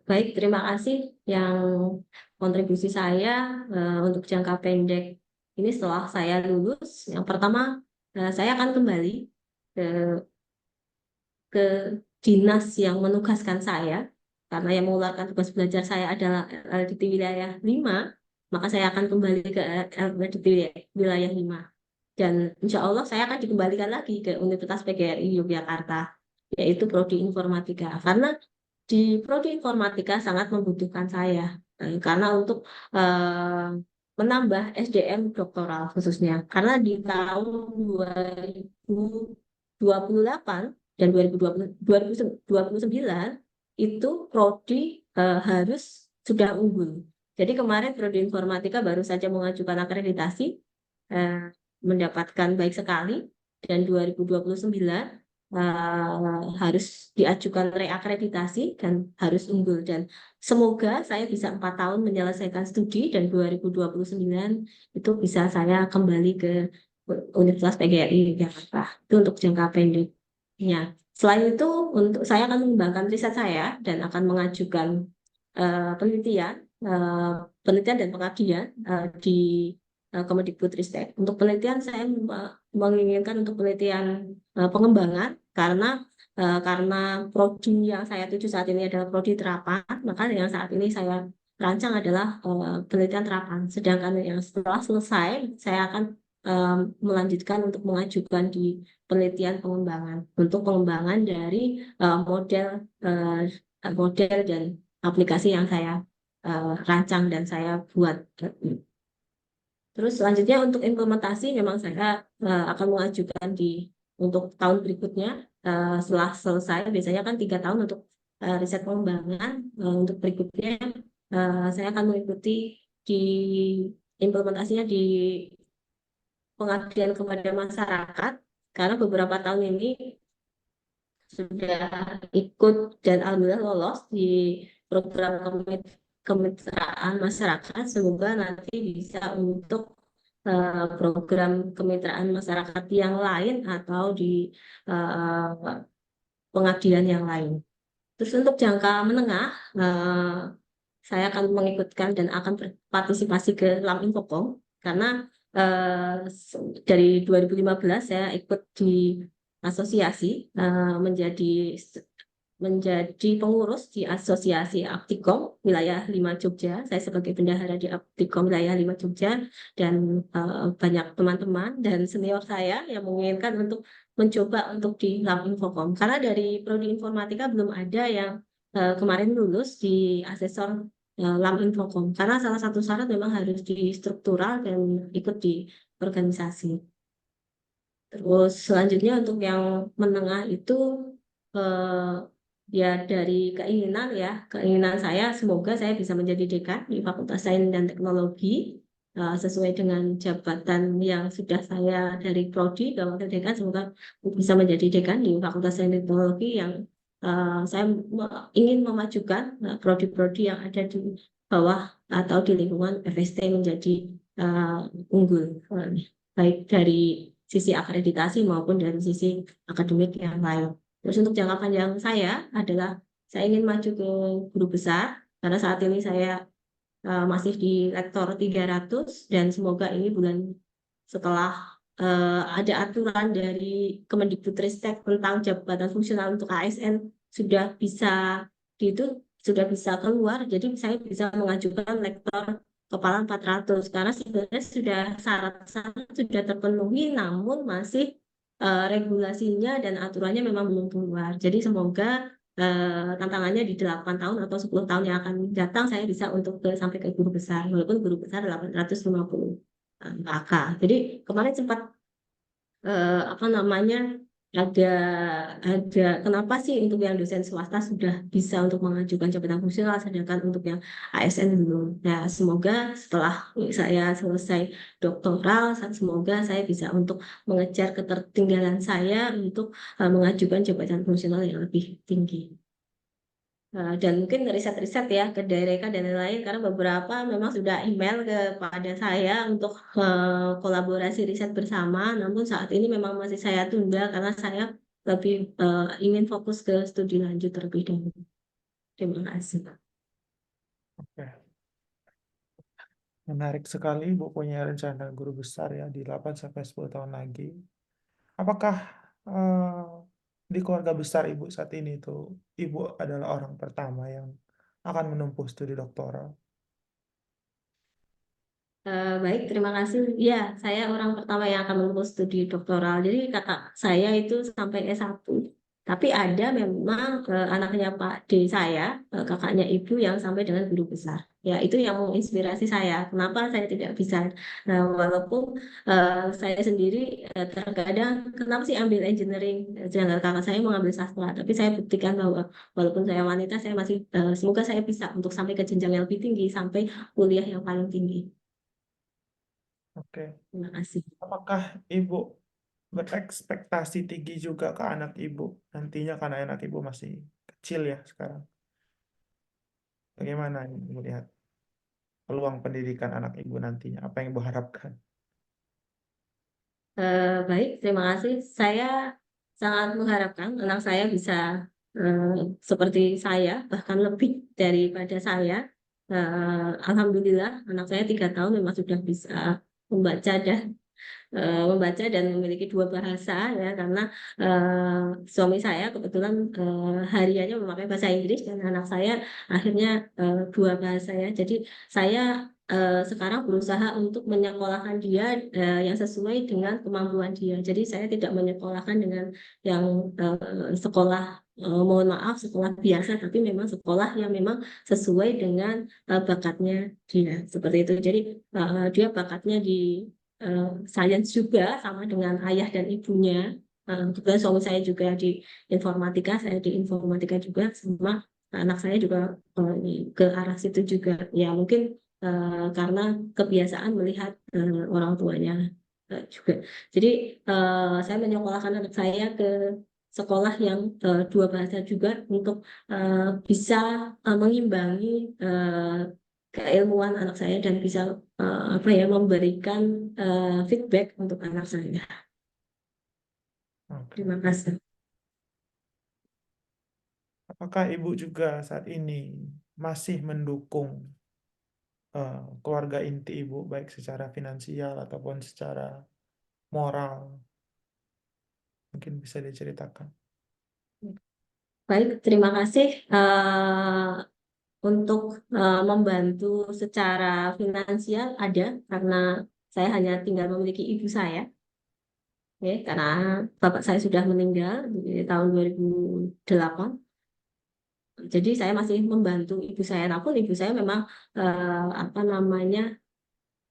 S3: Baik, terima kasih yang kontribusi saya untuk jangka pendek ini setelah saya lulus. Yang pertama, saya akan kembali ke ke dinas yang menugaskan saya karena yang mengeluarkan tugas belajar saya adalah LDT wilayah 5, maka saya akan kembali ke LDT wilayah 5 dan insya Allah saya akan dikembalikan lagi ke Universitas PGRI Yogyakarta yaitu prodi informatika karena di prodi informatika sangat membutuhkan saya karena untuk menambah SDM doktoral khususnya karena di tahun 2028 dan 2029 itu prodi harus sudah unggul. Jadi kemarin prodi informatika baru saja mengajukan akreditasi mendapatkan baik sekali dan 2029 harus diajukan reakreditasi dan harus unggul dan semoga saya bisa 4 tahun menyelesaikan studi dan 2029 itu bisa saya kembali ke Universitas PGRI Jakarta. Itu untuk jangka pendeknya. Selain itu, untuk saya akan mengembangkan riset saya dan akan mengajukan penelitian, penelitian dan pengabdian di Kemendikbudristek. Untuk penelitian saya menginginkan untuk penelitian pengembangan karena prodi yang saya tuju saat ini adalah prodi terapan, maka yang saat ini saya rancang adalah penelitian terapan. Sedangkan yang setelah selesai, saya akan melanjutkan untuk mengajukan di penelitian pengembangan untuk pengembangan dari model dan aplikasi yang saya rancang dan saya buat. Terus selanjutnya untuk implementasi memang saya akan mengajukan untuk tahun berikutnya setelah selesai biasanya kan 3 tahun untuk riset pengembangan untuk berikutnya saya akan mengikuti di implementasinya di pengabdian kepada masyarakat karena beberapa tahun ini sudah ikut dan alhamdulillah lolos di program kemitraan masyarakat, semoga nanti bisa untuk program kemitraan masyarakat yang lain atau di pengabdian yang lain. Terus untuk jangka menengah, saya akan mengikutkan dan akan berpartisipasi ke LAM Infocom karena dari 2015 saya ikut di asosiasi menjadi pengurus di Asosiasi Aptikom Wilayah 5 Jogja. Saya sebagai bendahara di Aptikom Wilayah 5 Jogja dan banyak teman-teman dan senior saya yang menginginkan untuk mencoba untuk di LAM Infocom. Karena dari prodi informatika belum ada yang kemarin lulus di asesor LAM Infocom. Karena salah satu syarat memang harus di struktural dan ikut di organisasi. Terus selanjutnya untuk yang menengah itu eh, ya dari keinginan saya semoga saya bisa menjadi dekan di Fakultas Sains dan Teknologi sesuai dengan jabatan yang sudah saya dari prodi ke wakil dekan, semoga bisa menjadi dekan di Fakultas Sains dan Teknologi yang saya ingin memajukan prodi-prodi yang ada di bawah atau di lingkungan FST menjadi unggul, baik dari sisi akreditasi maupun dari sisi akademik yang lain. Terus untuk jangka panjang saya adalah saya ingin maju ke guru besar karena saat ini saya masih di lektor 300 dan semoga ini bulan setelah ada aturan dari Kemendikbudristek tentang jabatan fungsional untuk ASN itu sudah bisa keluar, jadi saya bisa mengajukan lektor kepala 400 karena sebenarnya syarat-syarat sudah terpenuhi namun masih regulasinya dan aturannya memang belum keluar. Jadi semoga tantangannya di 8 tahun atau 10 tahun yang akan datang saya bisa untuk sampai ke guru besar walaupun guru besar 850 KK. Jadi kemarin sempat apa namanya ada kenapa sih untuk yang dosen swasta sudah bisa untuk mengajukan jabatan fungsional sedangkan untuk yang ASN belum. Nah, semoga setelah saya selesai doktoral, semoga saya bisa untuk mengejar ketertinggalan saya untuk mengajukan jabatan fungsional yang lebih tinggi. Dan mungkin riset-riset ya ke Daereka dan lain-lain karena beberapa memang sudah email kepada saya untuk kolaborasi riset bersama, namun saat ini memang masih saya tunda karena saya lebih ingin fokus ke studi lanjut terlebih dahulu. Terima kasih.
S2: Oke. Menarik sekali Ibu punya rencana guru besar ya di 8-10 tahun lagi. Apakah di keluarga besar Ibu saat ini itu Ibu adalah orang pertama yang akan menempuh studi doktoral?
S3: Baik, terima kasih. Ya, saya orang pertama yang akan menempuh studi doktoral. Jadi kakak saya itu sampai S1. Tapi ada memang anaknya Pak D saya, kakaknya Ibu yang sampai dengan guru besar. Ya, itu yang menginspirasi saya. Kenapa saya tidak bisa? Nah, walaupun saya sendiri terkadang kenapa sih ambil engineering, sedangkan kakak saya mengambil sastra. Tapi saya buktikan bahwa walaupun saya wanita, saya masih semoga saya bisa untuk sampai ke jenjang yang lebih tinggi, sampai kuliah yang paling tinggi.
S2: Oke.
S3: Terima kasih.
S2: Apakah Ibu berekspektasi tinggi juga ke anak Ibu nantinya karena anak Ibu masih kecil ya sekarang? Bagaimana Ibu melihat peluang pendidikan anak Ibu nantinya? Apa yang Ibu harapkan?
S3: Baik, terima kasih. Saya sangat mengharapkan anak saya bisa eh, seperti saya, bahkan lebih daripada saya. Alhamdulillah, anak saya 3 tahun memang sudah bisa membaca dan memiliki 2 bahasa ya karena suami saya kebetulan hariannya memakai bahasa Inggris dan anak saya akhirnya 2 bahasa ya. Jadi saya sekarang berusaha untuk menyekolahkan dia yang sesuai dengan kemampuan dia. Jadi saya tidak menyekolahkan dengan yang sekolah mohon maaf sekolah biasa, tapi memang sekolah yang memang sesuai dengan bakatnya dia seperti itu. Jadi dia bakatnya di sains juga sama dengan ayah dan ibunya. Kebetulan suami saya juga di informatika, saya di informatika juga, sama anak saya juga ke arah situ juga. Ya mungkin karena kebiasaan melihat orang tuanya juga. Jadi saya menyekolahkan anak saya ke sekolah yang dua bahasa juga untuk bisa mengimbangi keilmuan anak saya dan bisa apa ya memberikan feedback untuk anak saya.
S2: Oke.
S3: Terima kasih.
S2: Apakah Ibu juga saat ini masih mendukung keluarga inti Ibu, baik secara finansial ataupun secara moral? Mungkin bisa diceritakan.
S3: Baik, terima kasih untuk membantu secara finansial ada karena saya hanya tinggal memiliki ibu saya. Oke, karena bapak saya sudah meninggal di tahun 2008. Jadi saya masih membantu ibu saya. Namun ibu saya memang apa namanya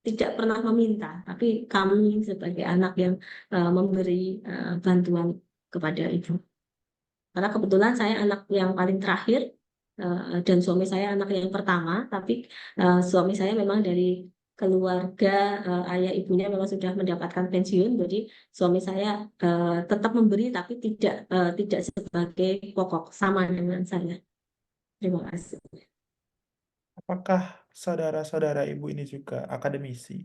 S3: tidak pernah meminta, tapi kami sebagai anak yang memberi bantuan kepada ibu. Karena kebetulan saya anak yang paling terakhir dan suami saya anak yang pertama, tapi suami saya memang dari keluarga ayah ibunya memang sudah mendapatkan pensiun, jadi suami saya tetap memberi tapi tidak sebagai pokok sama dengan saya. Terima kasih.
S2: Apakah saudara-saudara Ibu ini juga akademisi?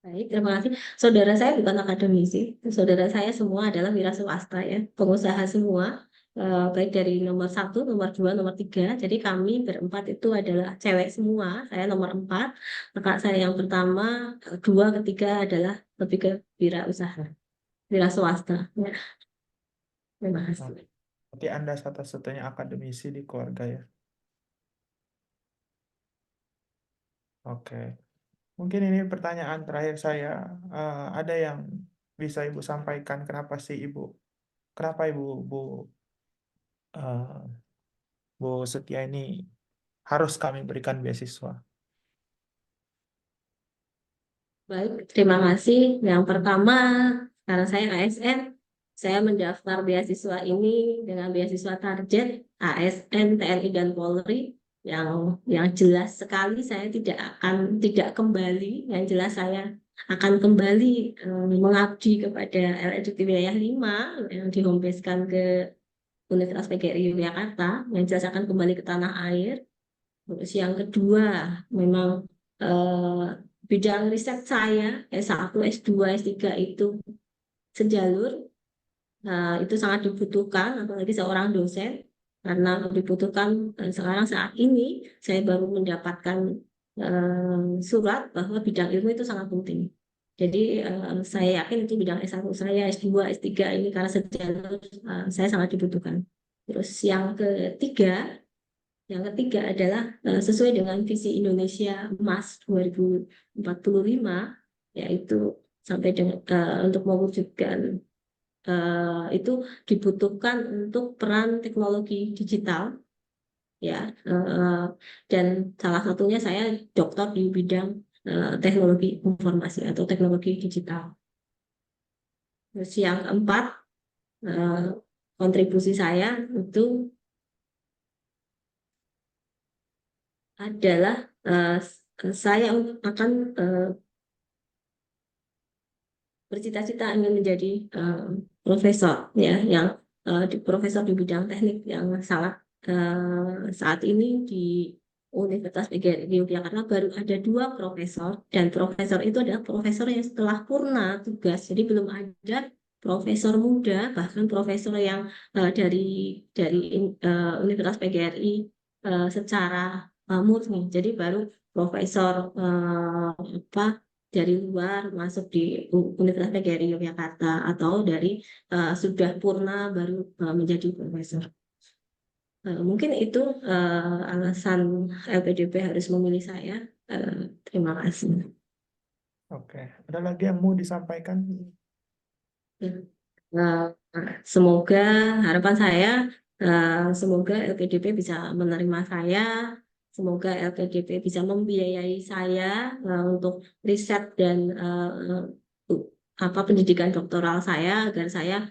S3: Baik, terima kasih. Saudara saya bukan akademisi. Saudara saya semua adalah wira swasta ya, pengusaha semua. Baik dari nomor 1, nomor 2, nomor 3. Jadi kami berempat itu adalah cewek semua. Saya nomor 4. Kakak saya yang pertama, 2, ketiga adalah lebih ke wira usaha, wira swasta. Ya, terima
S2: Nah,
S3: kasih.
S2: berarti Anda satu-satunya akademisi di keluarga ya? Oke. Mungkin ini pertanyaan terakhir saya. Ada yang bisa Ibu sampaikan kenapa sih kenapa eh, Bu Setia ini harus kami berikan beasiswa?
S3: Baik, terima kasih. Yang pertama, karena saya ASN, saya mendaftar beasiswa ini dengan beasiswa target ASN, TNI, dan Polri. Yang jelas sekali saya tidak kembali. Yang jelas saya akan kembali mengabdi kepada LSD Wilayah 5 yang dihomeskan ke Universitas PGRI Yogyakarta. Yang jelas akan kembali ke tanah air. Terus yang kedua, memang eh, bidang riset saya S1, S2, S3 itu sejalur. Itu sangat dibutuhkan, apalagi seorang dosen, karena dibutuhkan sekarang saat ini saya baru mendapatkan surat bahwa bidang ilmu itu sangat penting. Jadi saya yakin itu bidang S1 saya, S2, S3 ini karena sejalur saya sangat dibutuhkan. Terus yang ketiga adalah sesuai dengan visi Indonesia Emas 2045, yaitu sampai dengan untuk mewujudkan itu dibutuhkan untuk peran teknologi digital, ya, dan salah satunya saya doktor di bidang teknologi informasi atau teknologi digital. Terus yang keempat, eh, kontribusi saya itu adalah saya akan bercita-cita ingin menjadi profesor ya yang profesor di bidang teknik yang sangat saat ini di Universitas PGRI Yogyakarta baru ada 2 profesor dan profesor itu adalah profesor yang setelah purna tugas, jadi belum ada profesor muda bahkan profesor yang dari Universitas PGRI secara murni, jadi baru profesor apa dari luar masuk di Universitas PGRI Yogyakarta atau dari sudah purna baru menjadi profesor. Mungkin itu alasan LPDP harus memilih saya. Terima kasih.
S2: Oke. Ada lagi yang mau disampaikan?
S3: Uh, Semoga harapan saya semoga LPDP bisa menerima saya, semoga LPDP bisa membiayai saya untuk riset dan pendidikan doktoral saya agar saya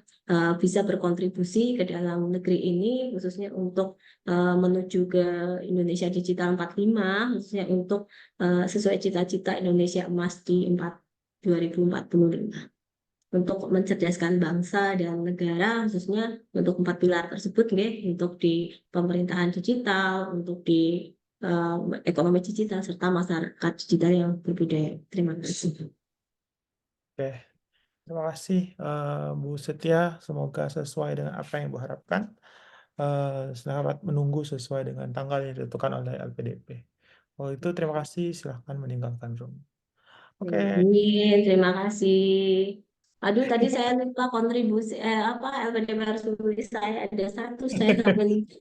S3: bisa berkontribusi ke dalam negeri ini khususnya untuk menuju ke Indonesia Digital 45, khususnya untuk sesuai cita-cita Indonesia Emas di 2045. untuk mencerdaskan bangsa dan negara, khususnya untuk 4 pilar tersebut, nggih, untuk di pemerintahan digital, untuk di eh, ekonomi digital, serta masyarakat digital yang berbudaya. Terima kasih.
S2: Oke, terima kasih Bu Setia. Semoga sesuai dengan apa yang Bu harapkan. Selamat menunggu sesuai dengan tanggal yang ditentukan oleh LPDP. Oh itu terima kasih. Silahkan meninggalkan room. Oke,
S3: Amin, terima kasih. Aduh, tadi saya lupa kontribusi apa LPDP harus tulis saya ada satu, saya sampai lupa.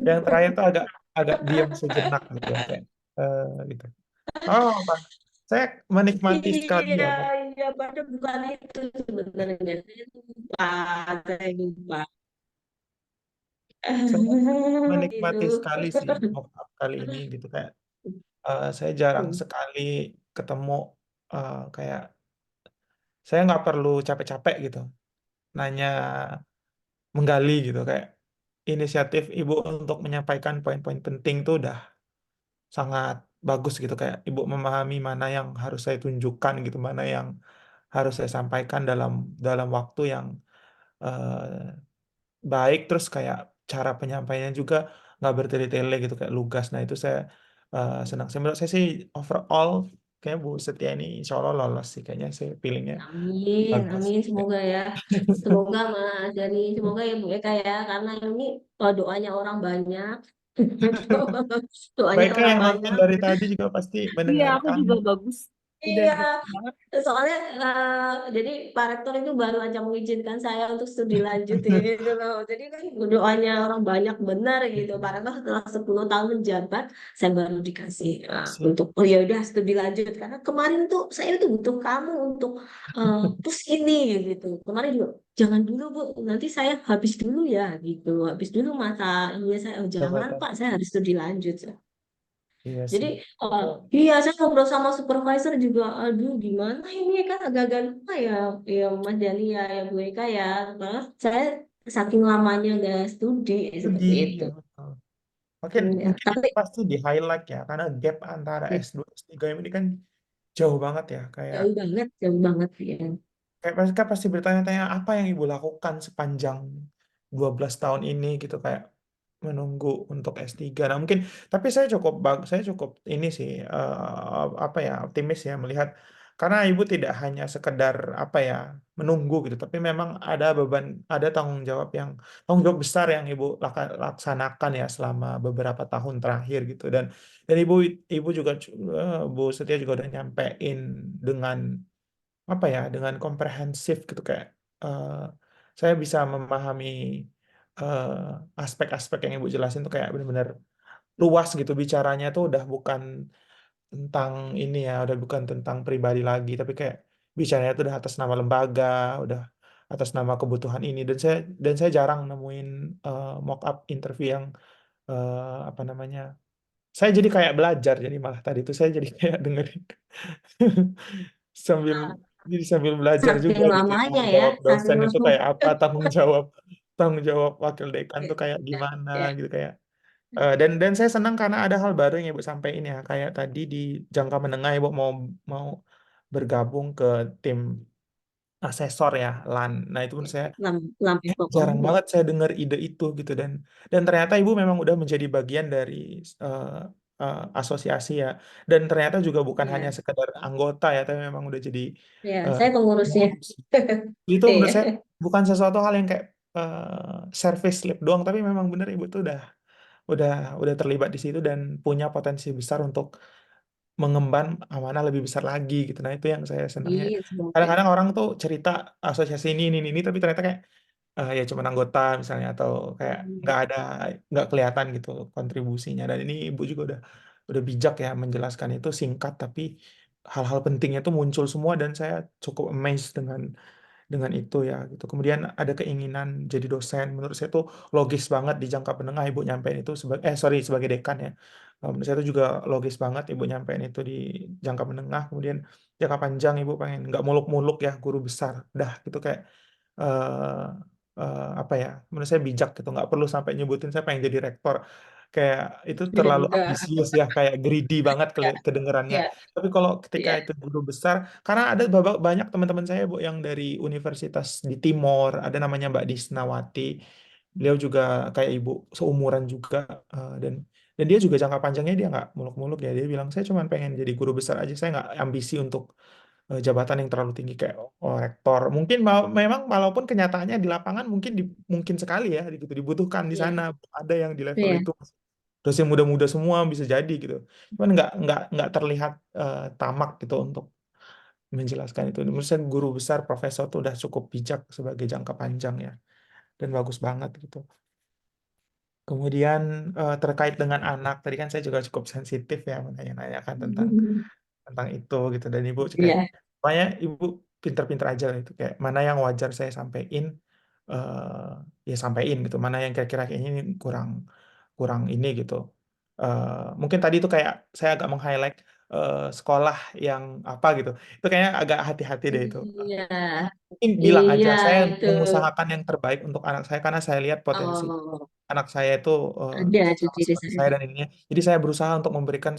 S2: yang terakhir tuh agak agak diam sejenak gitu ya kayak gitu. Oh, Pak. Saya menikmati sekali
S3: Iya,
S2: ya, Pak.
S3: iya, pada bukan itu sebenarnya. Saya lupa, saya lupa.
S2: Saya
S3: Itu.
S2: menikmati sekali sih mock-up kali ini gitu kayak saya jarang
S3: Hmm.
S2: sekali ketemu kayak saya nggak perlu capek-capek gitu nanya menggali gitu kayak inisiatif ibu untuk menyampaikan poin-poin penting tuh udah sangat bagus gitu kayak ibu memahami mana yang harus saya tunjukkan gitu mana yang harus saya sampaikan dalam dalam waktu yang eh, baik terus kayak cara penyampaiannya juga nggak bertele-tele gitu kayak lugas. Nah itu saya senang. Menurut saya sih overall kayak Bu Setia ini insya Allah lolos sih kayaknya saya feelingnya
S3: Amin,
S2: bagus.
S3: amin, semoga ya. Semoga Mas Dani, semoga ya Bu Eka ya, karena ini doanya orang banyak. Doanya
S2: Mereka
S3: orang
S2: yang nonton
S3: banyak.
S2: dari tadi juga pasti
S1: Iya, aku
S2: mendengarkan.
S1: juga bagus. Udah
S3: Iya,
S1: bagus banget.
S3: soalnya jadi Pak Rektor itu baru aja mengizinkan saya untuk studi lanjut gitu loh. Jadi kan doanya orang banyak benar gitu. Pak Rektor setelah 10 tahun menjabat, saya baru dikasih
S2: Sip.
S3: untuk oh ya udah studi lanjut karena kemarin tuh saya tuh butuh kamu untuk terus ini gitu. Kemarin juga jangan dulu Bu, nanti saya habis dulu ya gitu. Habis dulu masa iya saya oh, jangan
S2: Jabatan.
S3: Pak, saya harus studi lanjut.
S2: Iya
S3: Jadi,
S2: sih.
S3: iya saya ngobrol sama supervisor juga, aduh gimana ini kan agak-agak lupa ya, ya Mas Dani ya, ya Bu Eka ya, karena saya saking lamanya gak studi
S2: Studi,
S3: seperti itu.
S2: ya betul. Mungkin
S3: Ya,
S2: mungkin itu
S3: tapi
S2: pasti di highlight ya karena gap antara
S3: ya,
S2: S2 S3 ini kan jauh banget ya kayak
S3: jauh banget ya.
S2: kayak mereka pasti bertanya-tanya apa yang ibu lakukan sepanjang 12 tahun ini gitu kayak menunggu untuk S3. Nah, mungkin tapi saya cukup ini sih apa ya optimis ya melihat karena ibu tidak hanya sekedar apa ya menunggu gitu tapi memang ada beban ada tanggung jawab besar yang ibu laksanakan ya selama beberapa tahun terakhir gitu dan ibu juga Bu Setia juga udah nyampein dengan apa ya dengan komprehensif gitu kayak eh, saya bisa memahami eh, aspek-aspek yang ibu jelasin tuh kayak benar-benar luas gitu bicaranya tuh udah bukan tentang ini ya udah bukan tentang pribadi lagi tapi kayak bicaranya tuh udah atas nama lembaga udah atas nama kebutuhan ini dan saya jarang nemuin mock up interview yang apa namanya saya jadi kayak belajar jadi malah tadi itu saya jadi kayak dengerin sambil jadi sambil belajar juga
S3: Saking
S2: gitu ya,
S3: lamanya
S2: tanggung
S3: ya,
S2: jawab
S3: saking
S2: dosen itu
S3: lama.
S2: kayak apa tanggung jawab wakil dekan tuh kayak gimana
S3: Ya,
S2: gitu kayak dan saya senang karena ada hal baru yang ibu sampaikan ya kayak tadi di jangka menengah ibu mau mau bergabung ke tim asesor ya LAN. Nah itu menurut saya
S3: lampu pokok.
S2: jarang banget saya dengar ide itu gitu dan ternyata ibu memang udah menjadi bagian dari eh, asosiasi ya dan ternyata juga bukan hanya
S3: Ya,
S2: sekedar anggota ya tapi memang udah jadi
S3: ya,
S2: eh,
S3: saya pengurusnya.
S2: pengurus. Itu menurut saya
S3: Iya.
S2: bukan sesuatu hal yang kayak service slip doang tapi memang benar ibu tuh udah udah terlibat di situ dan punya potensi besar untuk mengemban amanah lebih besar lagi gitu. Nah, itu yang saya senangnya.
S3: Iya, semoga.
S2: Kadang-kadang orang tuh cerita asosiasi ini, tapi ternyata kayak ya cuma anggota misalnya atau kayak nggak kelihatan gitu kontribusinya. Dan ini Ibu juga udah bijak ya menjelaskan itu singkat tapi hal-hal pentingnya tuh muncul semua dan saya cukup amazed dengan itu ya gitu. Kemudian ada keinginan jadi dosen. Menurut saya itu logis banget di jangka menengah ibu nyampein itu sebagai dekan ya. Menurut saya itu juga logis banget ibu nyampein itu di jangka menengah. Kemudian jangka panjang ibu pengen nggak muluk-muluk ya guru besar. Dah gitu kayak apa ya? Menurut saya bijak gitu. Nggak perlu sampai nyebutin saya pengen jadi rektor. kayak itu
S3: Iya,
S2: terlalu
S3: enggak.
S2: ambisius ya, kayak greedy banget
S3: Ya,
S2: kedengerannya.
S3: ya,
S2: Tapi kalau ketika
S3: ya.
S2: itu guru besar, karena ada banyak teman-teman saya Bu yang dari universitas di Timor, ada namanya Mbak Disnawati. Beliau juga kayak ibu seumuran juga, dan dia juga jangka panjangnya dia nggak muluk-muluk ya. Dia bilang saya cuma pengen jadi guru besar aja, saya nggak ambisi untuk jabatan yang terlalu tinggi kayak rektor. Mungkin memang walaupun kenyataannya di lapangan mungkin sekali ya gitu dibutuhkan di
S3: Iya,
S2: sana ada yang di level
S3: iya.
S2: itu dosen muda-muda semua bisa jadi gitu. Cuman nggak terlihat tamak gitu untuk menjelaskan itu. Menurut saya guru besar profesor tuh udah cukup bijak sebagai jangka panjang ya dan bagus banget gitu. Kemudian terkait dengan anak tadi kan saya juga cukup sensitif ya menanyakan tentang itu gitu dan ibu kayak
S3: Iya.
S2: makanya ibu pinter-pinter aja gitu kayak mana yang wajar saya sampaikan eh ya sampaikan gitu mana yang kira-kira kayaknya ini kurang kurang ini gitu. Mungkin tadi itu kayak saya agak meng-highlight sekolah yang apa gitu itu kayaknya agak hati-hati deh itu.
S3: Iya,
S2: Mungkin bilang aja
S3: iya
S2: saya
S3: itu.
S2: mengusahakan yang terbaik untuk anak saya karena saya lihat potensi
S3: Oh,
S2: anak saya itu
S3: ada
S2: sama
S3: cuti di
S2: seperti
S3: sana.
S2: saya dan ininya. Jadi saya berusaha untuk memberikan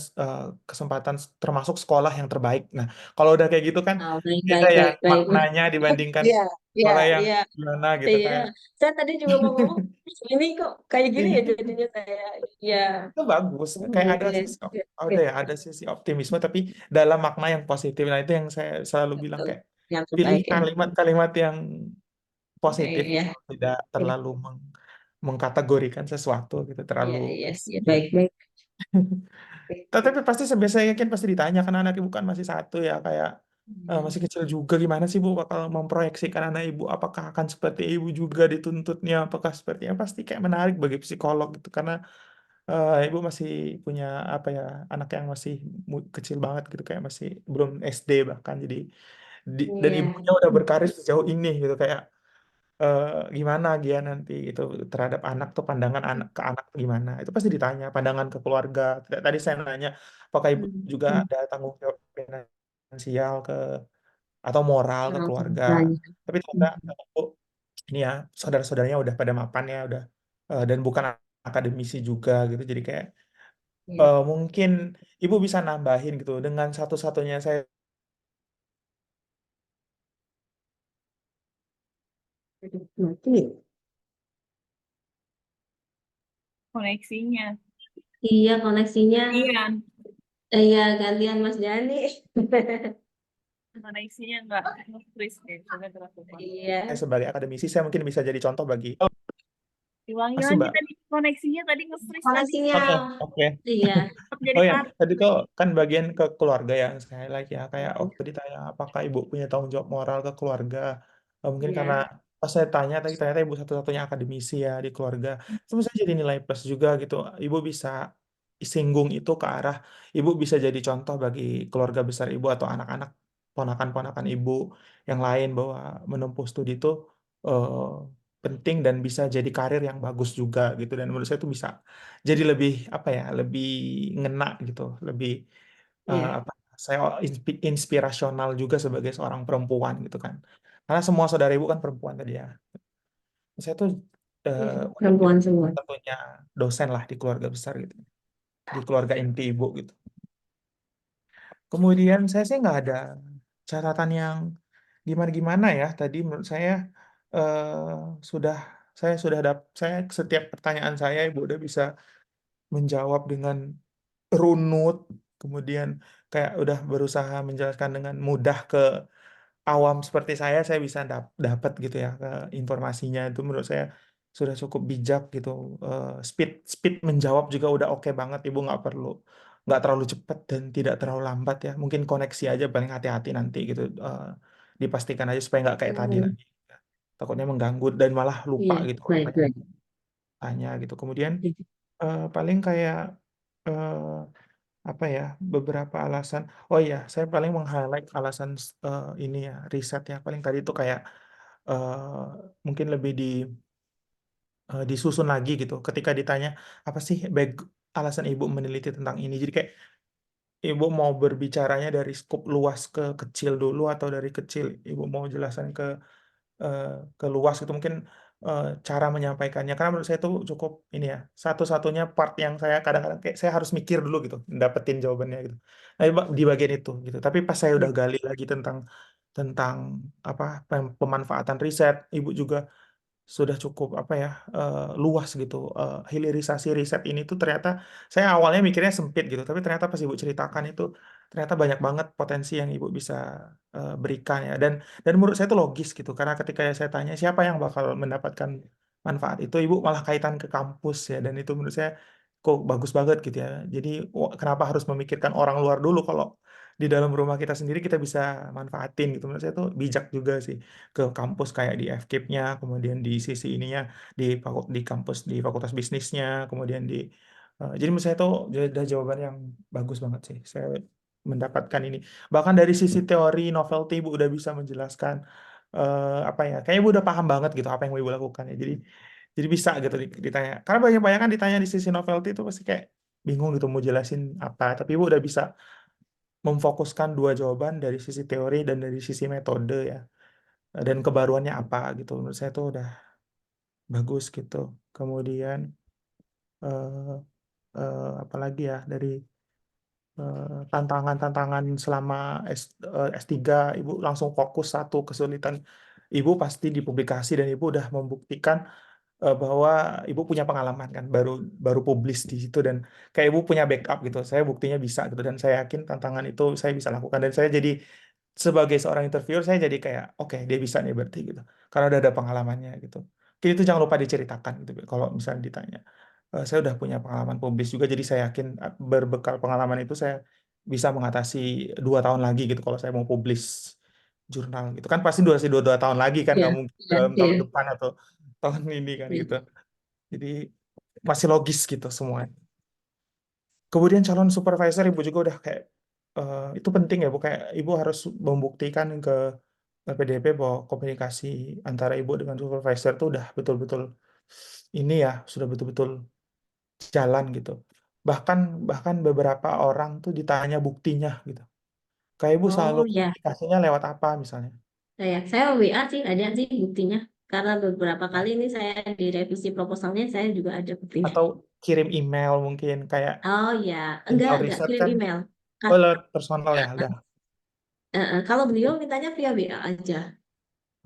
S2: kesempatan termasuk sekolah yang terbaik. Nah, kalau udah kayak gitu kan
S3: Oh, baik,
S2: beda
S3: baik,
S2: ya
S3: baik, baik.
S2: maknanya dibandingkan
S3: Iya, iya,
S2: sekolah yang
S3: iya,
S2: gimana gitu
S3: iya.
S2: kayak
S3: Saya tadi juga mau ngomong, ini kok kayak gini ya jadinya saya. Iya.
S2: itu bagus. Kayak ada
S3: Iya,
S2: sisi
S3: iya,
S2: ada
S3: iya.
S2: ya ada sisi optimisme tapi dalam makna yang positif. Nah, itu yang saya selalu bilang
S3: Betul.
S2: kayak
S3: Yang
S2: pilih
S3: terbaik ya.
S2: kalimat-kalimat yang positif
S3: Iya,
S2: gitu, tidak
S3: iya,
S2: terlalu mengkategorikan sesuatu gitu, terlalu
S3: iya, iya, iya,
S2: ekstrim.
S3: baik, baik.
S2: Tapi pasti saya yakin pasti ditanya karena anak ibu kan masih satu ya kayak masih kecil juga gimana sih Bu bakal memproyeksikan anak ibu apakah akan seperti ibu juga dituntutnya apakah sepertinya pasti kayak menarik bagi psikolog gitu karena ibu masih punya apa ya anak yang masih kecil banget gitu kayak masih belum SD bahkan jadi dan
S3: Iya,
S2: ibunya udah berkarir sejauh ini gitu kayak eh, gimana dia nanti itu terhadap anak tuh pandangan anak ke anak tuh gimana itu pasti ditanya pandangan ke keluarga tadi saya nanya apakah ibu juga
S3: hmm,
S2: ada tanggung jawab finansial ke atau moral ke
S3: orang
S2: keluarga
S3: tuanya.
S2: tapi ternyata oh, ini ya saudara-saudaranya udah pada mapan ya udah dan bukan akademisi juga gitu jadi kayak
S3: Iya.
S2: mungkin ibu bisa nambahin gitu dengan satu-satunya saya
S3: Aduh, mati.
S1: Koneksinya.
S3: Iya, koneksinya.
S1: Iya,
S3: Iya, gantian Mas Jani.
S1: koneksinya nggak nge-freeze deh. Coba terlalu.
S3: Iya.
S2: sebagai akademisi saya mungkin bisa jadi contoh bagi
S1: Diulangi
S2: masih
S1: lagi
S2: Mbak.
S1: tadi koneksinya tadi nge-freeze tadi.
S3: Koneksinya.
S2: Oke, oke.
S3: Iya.
S1: Tetap jadi
S2: Oh ya,
S1: cut.
S2: tadi tuh kan bagian ke keluarga ya, saya lagi ya kayak
S3: Hmm,
S2: waktu ditanya apakah ibu punya tanggung jawab moral ke keluarga. Mungkin karena
S3: iya.
S2: pas saya tanya tadi ternyata ibu satu-satunya akademisi ya di keluarga. Terus saya jadi nilai plus juga gitu. Ibu bisa singgung itu ke arah ibu bisa jadi contoh bagi keluarga besar ibu atau anak-anak ponakan-ponakan ibu yang lain bahwa menempuh studi itu eh, penting dan bisa jadi karir yang bagus juga gitu dan menurut saya itu bisa jadi lebih apa ya lebih ngena gitu lebih
S3: Iya.
S2: apa saya inspirasional juga sebagai seorang perempuan gitu kan karena semua saudara ibu kan perempuan tadi ya saya tuh
S3: Iya.
S2: udah
S3: Perempuan semua.
S2: satunya dosen lah di keluarga besar gitu di keluarga inti ibu gitu kemudian saya sih nggak ada catatan yang gimana-gimana ya tadi menurut saya eh, sudah saya setiap pertanyaan saya ibu udah bisa menjawab dengan runut, kemudian kayak udah berusaha menjelaskan dengan mudah ke awam seperti saya bisa dapat gitu ya ke informasinya itu menurut saya sudah cukup bijak gitu. Speed speed menjawab juga udah oke banget, ibu nggak terlalu cepat dan tidak terlalu lambat ya. Mungkin koneksi aja paling hati-hati nanti gitu. Dipastikan aja supaya nggak kayak tadi
S3: Hmm,
S2: lagi. Takutnya mengganggu dan malah lupa
S3: iya,
S2: gitu apa
S3: baik,
S2: yang
S3: baik.
S2: tanya gitu. Kemudian paling kayak eh, apa ya beberapa alasan oh iya saya paling meng-highlight alasan ini ya riset ya paling tadi itu kayak eh, mungkin lebih disusun lagi gitu ketika ditanya apa sih alasan ibu meneliti tentang ini jadi kayak ibu mau berbicaranya dari skup luas ke kecil dulu atau dari kecil ibu mau jelasan eh, ke luas gitu mungkin cara menyampaikannya. Karena menurut saya itu cukup ini ya, satu-satunya part yang saya kadang-kadang kayak saya harus mikir dulu gitu, dapetin jawabannya gitu. Nah, di bagian itu gitu. Tapi pas saya udah gali lagi tentang apa pemanfaatan riset, ibu juga sudah cukup apa ya luas gitu. Hilirisasi riset ini tuh ternyata saya awalnya mikirnya sempit gitu, tapi ternyata pas ibu ceritakan itu ternyata banyak banget potensi yang ibu bisa berikan ya. Dan menurut saya itu logis gitu, karena ketika saya tanya siapa yang bakal mendapatkan manfaat itu, ibu malah kaitan ke kampus ya, dan itu menurut saya kok bagus banget gitu ya. Jadi kenapa harus memikirkan orang luar dulu kalau di dalam rumah kita sendiri kita bisa manfaatin gitu. Menurut saya itu bijak juga sih, ke kampus kayak di FKIP-nya, kemudian di sisi ininya di kampus di Fakultas Bisnisnya, kemudian jadi menurut saya itu ada jawaban yang bagus banget sih. Saya mendapatkan ini. Bahkan dari sisi teori novelty Ibu udah bisa menjelaskan apa ya? Kayaknya Ibu udah paham banget gitu apa yang Ibu lakukan ya. Jadi bisa gitu ditanya. Karena banyak-banyak kan ditanya di sisi novelty itu pasti kayak bingung gitu mau jelasin apa. Tapi Ibu udah bisa memfokuskan dua jawaban dari sisi teori dan dari sisi metode ya, dan kebaruannya apa gitu. Menurut saya itu udah bagus gitu. Kemudian eh, apalagi ya dari tantangan-tantangan selama S3, Ibu langsung fokus satu kesulitan Ibu pasti di publikasi, dan Ibu udah membuktikan bahwa Ibu punya pengalaman kan, baru baru publish di situ, dan kayak Ibu punya backup gitu. Saya buktinya bisa gitu, dan saya yakin tantangan itu saya bisa lakukan, dan saya jadi sebagai seorang interviewer saya jadi kayak oke, dia bisa nih berarti gitu, karena udah ada pengalamannya gitu. Mungkin itu jangan lupa diceritakan gitu kalau misalnya ditanya. Saya udah punya pengalaman publish juga, jadi saya yakin berbekal pengalaman itu saya bisa mengatasi 2 tahun lagi gitu kalau saya mau publish jurnal gitu kan, pasti dua tahun lagi kan,
S3: Iya,
S2: nggak mungkin
S3: iya,
S2: dalam
S3: iya.
S2: tahun depan atau tahun ini kan
S3: Iya.
S2: gitu. Jadi masih logis gitu semua. Kemudian calon supervisor Ibu juga udah kayak itu penting ya Bu, kayak Ibu harus membuktikan ke LPDP bahwa komunikasi antara Ibu dengan supervisor itu udah betul-betul ini ya, sudah betul-betul jalan gitu. Bahkan bahkan beberapa orang tuh ditanya buktinya gitu. Kayak Ibu selalu
S3: Oh ya,
S2: komunikasinya lewat apa misalnya?
S3: saya WA sih ada sih buktinya. Karena beberapa kali ini saya di revisi proposalnya saya juga ada buktinya.
S2: Atau kirim email mungkin kayak
S3: Oh ya,
S2: email
S3: enggak
S2: riset
S3: kirim
S2: kan,
S3: email.
S2: oh
S3: Ka-
S2: lewat personal ya udah.
S3: Kalau beliau mintanya via WA aja.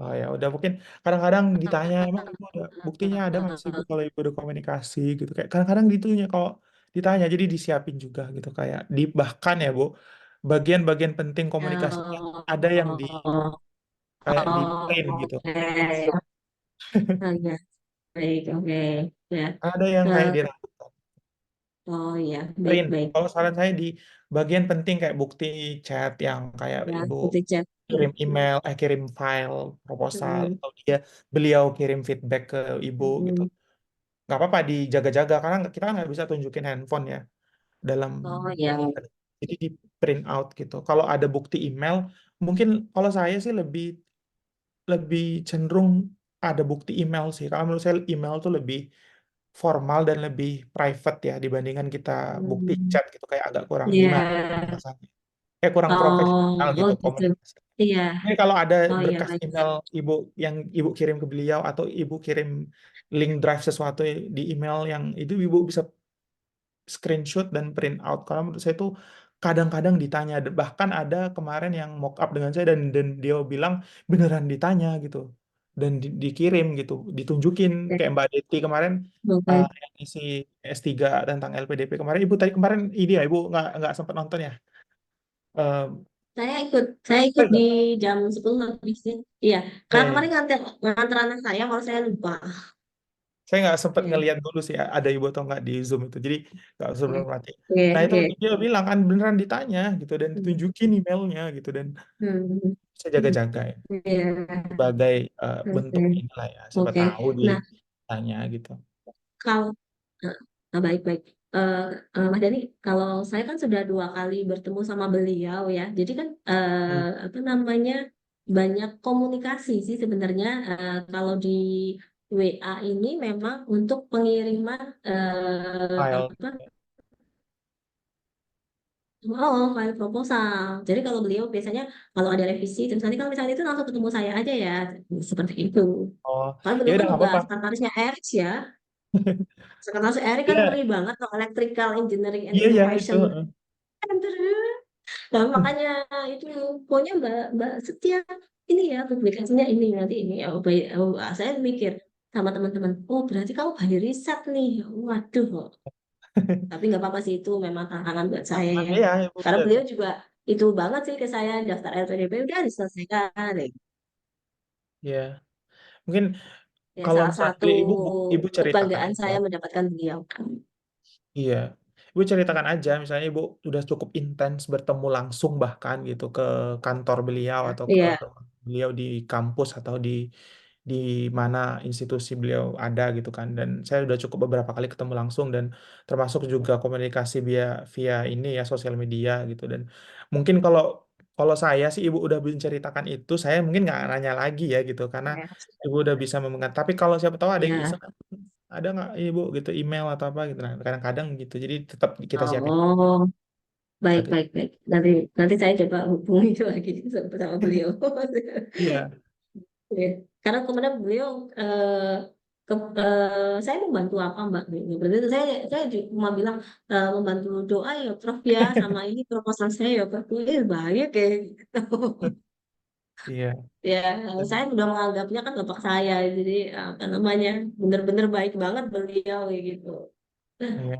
S2: Oh ya udah, mungkin kadang-kadang ditanya emang Ibu ada buktinya, ada nggak sih Bu kalau Ibu ada komunikasi gitu, kayak kadang-kadang ditunya kalau ditanya, jadi disiapin juga gitu, kayak di bahkan ya Bu, bagian-bagian penting komunikasinya ada yang di
S3: Oh,
S2: kayak di print
S3: oh,
S2: gitu,
S3: oke. Oh ya, baik, oke. Ya.
S2: ada yang kayak
S3: Eh,
S2: dirangkum
S3: oh ya, baik,
S2: print.
S3: baik.
S2: Kalau saran saya di bagian penting kayak bukti chat yang kayak
S3: Ya,
S2: Ibu
S3: bukti chat.
S2: kirim email, kirim file proposal,
S3: Hmm,
S2: atau beliau kirim feedback ke Ibu gitu,
S3: hmm.
S2: nggak apa-apa dijaga-jaga karena kita kan nggak bisa tunjukin handphone ya dalam,
S3: Oh ya,
S2: jadi di print out gitu. Kalau ada bukti email, mungkin kalau saya sih lebih lebih cenderung ada bukti email sih. Kalau menurut saya email tuh lebih formal dan lebih private ya dibandingkan kita bukti
S3: hmm.
S2: chat gitu, kayak agak kurang gimana
S3: Ya.
S2: rasanya. Kayak kurang profesional
S3: Oh, oh
S2: gitu
S3: gitu.
S2: komunikasi.
S3: Iya.
S2: Jadi kalau ada
S3: Oh ya,
S2: berkas
S3: baik.
S2: email Ibu yang Ibu kirim ke beliau, atau Ibu kirim link drive sesuatu di email yang itu, Ibu bisa screenshot dan print out. Karena menurut saya itu kadang-kadang ditanya, bahkan ada kemarin yang mock up dengan saya, dan dia bilang beneran ditanya gitu, dan dikirim gitu, ditunjukin kayak Mbak Deti kemarin
S3: Oke.
S2: yang isi S3 tentang LPDP kemarin. Ibu tadi kemarin ini ya, Ibu nggak sempat nonton ya. Eh,
S3: Saya ikut di jam 10 lebih sih. Iya, karena
S2: eh,
S3: kemarin nganter anak saya, kalau saya lupa.
S2: saya nggak sempat
S3: Iya,
S2: ngeliat dulu sih ada Ibu atau nggak di Zoom itu, jadi nggak
S3: iya.
S2: sebelum mati.
S3: Oke,
S2: Nah itu
S3: oke.
S2: dia bilang kan beneran ditanya gitu, dan ditunjukin emailnya gitu, dan
S3: Hmm,
S2: saya
S3: hmm.
S2: jaga-jaga ya
S3: Iya,
S2: sebagai bentuk
S3: oke.
S2: inilah ya, siapa
S3: Oke.
S2: tahu
S3: Nah,
S2: ditanya gitu.
S3: kalau baik-baik. Eh, Mas Dani, kalau saya kan sudah 2 kali bertemu sama beliau ya. Jadi kan
S2: Hmm,
S3: apa namanya, banyak komunikasi sih sebenarnya. Kalau di WA ini memang untuk pengiriman
S2: file.
S3: apa file proposal. Jadi kalau beliau biasanya kalau ada revisi, terus nanti kalau misalnya itu langsung ketemu saya aja ya, seperti itu.
S2: Oh,
S3: Karena
S2: ya
S3: beliau
S2: udah
S3: kan
S2: nggak
S3: juga
S2: apa-apa.
S3: sekretarisnya Erics ya. Sekretaris Eric kan
S2: Iya,
S3: ngeri banget kalau Electrical Engineering and
S2: iya ya itu.
S3: Innovation. Nah, makanya itu pokoknya Mbak Setia ini ya publikasinya ini nanti ini oh, saya mikir sama teman-teman, oh berarti kamu banyak riset nih, waduh. Tapi nggak apa-apa sih itu memang tantangan buat saya
S2: Aman
S3: ya.
S2: ya, Ibu.
S3: Karena beliau juga itu banget sih ke saya daftar LPDP udah diselesaikan.
S2: Ya, mungkin
S3: Ya
S2: kalau
S3: salah
S2: misalnya
S3: satu
S2: ibu ceritakan
S3: kebanggaan
S2: aja.
S3: saya mendapatkan beliau.
S2: Iya, Ibu ceritakan aja, misalnya Ibu udah cukup intens bertemu langsung bahkan gitu ke kantor beliau atau ke
S3: Iya,
S2: beliau di kampus atau di mana institusi beliau ada gitu kan. Dan saya udah cukup beberapa kali ketemu langsung dan termasuk juga komunikasi via via ini ya sosial media gitu. Dan mungkin kalau kalau saya sih Ibu udah menceritakan itu, saya mungkin nggak nanya lagi ya gitu karena
S3: ya,
S2: Ibu udah bisa memengerti. Tapi kalau siapa tahu ada yang
S3: ya.
S2: iseng ada nggak ibu gitu email atau apa gitu nah kadang-kadang gitu jadi tetap kita siapin
S3: Oh, baik,
S2: berarti
S3: baik, baik. Nanti, nanti saya coba hubungi lagi sama beliau.
S2: iya
S3: Ya. Karena kemarin beliau ke, saya membantu apa Mbak? Berarti itu saya cuma bilang membantu doa ya Prof ya sama ini proposal saya ya Prof. Baik ya gitu.
S2: iya
S3: Ya,
S2: dan,
S3: saya udah menganggapnya kan bapak saya, jadi apa namanya bener-bener baik banget beliau kayak gitu.
S2: iya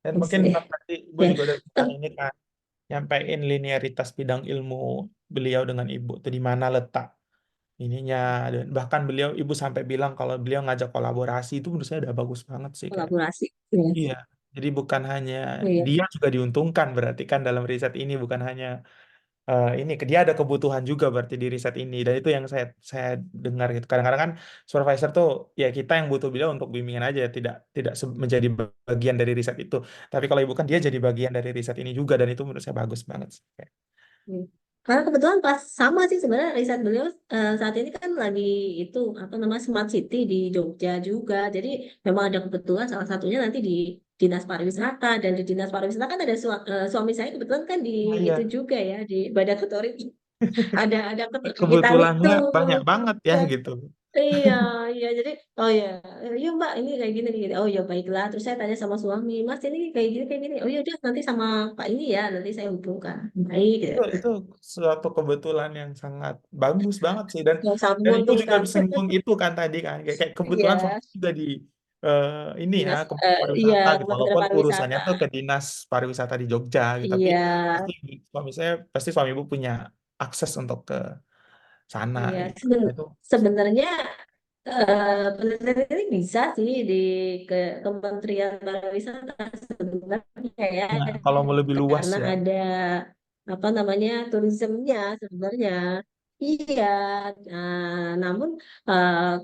S2: dan
S3: Terus,
S2: mungkin nanti ibu
S3: ya,
S2: juga udah bisa ini kan nyampein linearitas bidang ilmu beliau dengan ibu tuh di mana letak ininya dan bahkan beliau ibu sampai bilang kalau beliau ngajak kolaborasi itu menurut saya udah bagus banget sih kayak
S3: kolaborasi. Ya,
S2: iya jadi bukan hanya
S3: iya,
S2: dia juga diuntungkan berarti kan dalam riset ini bukan hanya ini dia ada kebutuhan juga berarti di riset ini dan itu yang saya dengar gitu kadang-kadang kan supervisor tuh ya kita yang butuh beliau untuk bimbingan aja tidak tidak menjadi bagian dari riset itu tapi kalau ibu kan dia jadi bagian dari riset ini juga dan itu menurut saya bagus banget sih. Kayak,
S3: Hmm. Karena kebetulan pas sama sih sebenarnya riset beliau saat ini kan lagi itu apa namanya Smart City di Jogja juga. Jadi memang ada kebetulan salah satunya nanti di Dinas Pariwisata dan di Dinas Pariwisata kan ada suami saya kebetulan kan di
S2: oh
S3: itu
S2: iya
S3: juga ya di Badan Otorita. Ada keterkaitan itu.
S2: kebetulannya banyak banget ya
S3: Ya,
S2: gitu
S3: iya, iya. Jadi, oh ya, iya Mbak, ini kayak gini, gini. Oh ya baiklah. Terus saya tanya sama suami, Mas ini kayak gini, kayak gini. Oh ya udah nanti sama Pak ini ya, nanti saya hubungkan. Baik, gitu.
S2: itu suatu kebetulan yang sangat bagus banget sih
S3: Yang sangat
S2: dan ibu juga
S3: menguntungkan.
S2: bisa ngomong itu kan tadi kan kayak kebetulan
S3: Iya,
S2: suami juga di eh, ini ya
S3: dinas,
S2: Kementerian
S3: iya
S2: pariwisata gitu
S3: Kementerian
S2: walaupun urusannya
S3: Pariwisata.
S2: tuh ke dinas pariwisata di Jogja gitu tapi
S3: Iya,
S2: pasti pasti suami ibu punya akses untuk ke sana
S3: iya.
S2: gitu itu
S3: Sebenarnya penelitian ini bisa sih di ke Kementerian Pariwisata sebenarnya ya,
S2: ya kalau mau lebih luas
S3: karena
S2: ya
S3: ada apa namanya turismenya sebenarnya. Iya, namun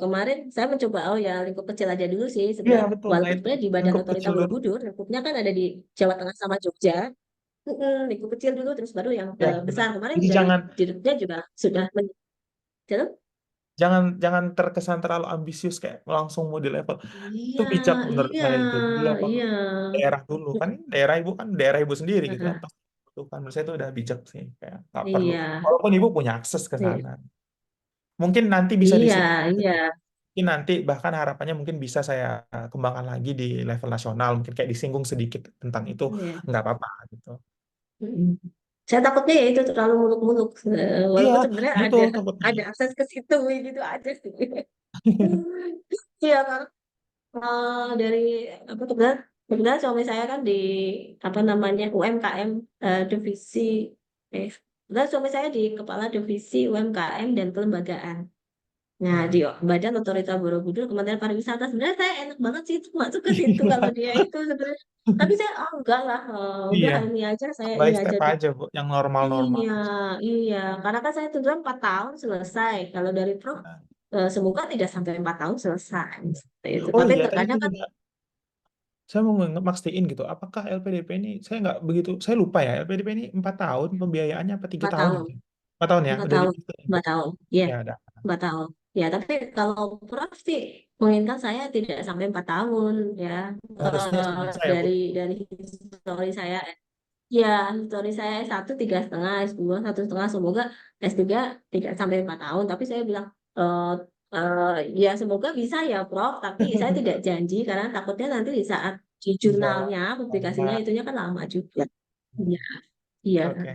S3: kemarin saya mencoba oh ya lingkup kecil aja dulu sih
S2: iya
S3: sebenarnya
S2: betul nah
S3: walaupun
S2: itu
S3: sebenarnya di Badan
S2: lingkup
S3: Otorita
S2: kecil dulu
S3: Borobudur lingkupnya kan ada di Jawa Tengah sama Jogja. Lingkup kecil dulu terus baru yang
S2: ya benar
S3: besar kemarin
S2: jadi
S3: dari
S2: jangan
S3: dirutnya juga sudah jalan.
S2: jangan jangan terkesan terlalu ambisius kayak langsung mau di level itu
S3: Iya,
S2: bijak menurut
S3: iya,
S2: saya itu di level
S3: iya.
S2: daerah dulu kan daerah ibu kan daerah ibu sendiri gitu kan
S3: Heeh,
S2: pasti butuhkan menurut saya itu udah bijak sih kayak nggak perlu
S3: iya,
S2: walaupun ibu punya akses ke
S3: iya,
S2: sana mungkin nanti bisa
S3: iya,
S2: disip
S3: iya,
S2: mungkin nanti bahkan harapannya mungkin bisa saya kembangkan lagi di level nasional mungkin kayak disinggung sedikit tentang itu
S3: iya.
S2: nggak apa-apa gitu
S3: Mm. Saya takutnya ya itu terlalu muluk-muluk.
S2: iya
S3: Walaupun sebenarnya
S2: itu takutnya
S3: ada akses ke situ gitu aja sih. Iya kan. Dari apa kebetulan suami saya kan di apa namanya UMKM divisi kebetulan suami saya di kepala divisi UMKM dan kelembagaan. Nah, di
S2: Hmm.
S3: Badan Otorita Borobudur Kementerian Pariwisata sebenarnya saya enak banget sih itu masuk ke situ kalau dia itu sebenarnya. Tapi saya oh, enggak lah, udah
S2: Iya
S3: ini aja saya
S2: by
S3: ini aja
S2: step
S3: dulu.
S2: aja bu yang normal-normal
S3: Iya, iya. Karena kan saya tuntutan 4 tahun selesai. Kalau dari Prof, semoga tidak sampai 4 tahun selesai. Seperti itu.
S2: oh
S3: Tapi
S2: iya tadi
S3: terkadang
S2: itu
S3: kan
S2: juga saya mau mastiin gitu, apakah LPDP ini, saya nggak begitu, saya lupa ya, LPDP ini 4 tahun pembiayaannya apa 3 tahun
S3: 4 tahun,
S2: gitu? 4 tahun ya,
S3: 4
S2: udah
S3: tahun,
S2: dihitung.
S3: 4 tahun. Iya,
S2: Ya ada.
S3: 4 tahun. Ya, tapi kalau Prof sih menginginkan saya tidak sampai 4 tahun ya.
S2: Harusnya sih bisa ya Bu.
S3: Dari histori saya. Ya, histori saya S1 3,5, S2 1,5, semoga S3 3 sampai 4 tahun. Tapi saya bilang, ya semoga bisa ya Prof. Tapi saya tidak janji karena takutnya nanti di saat di
S2: Di jalan
S3: jurnalnya, publikasinya
S2: lama.
S3: itunya kan lama juga. Iya, iya.
S2: Oke,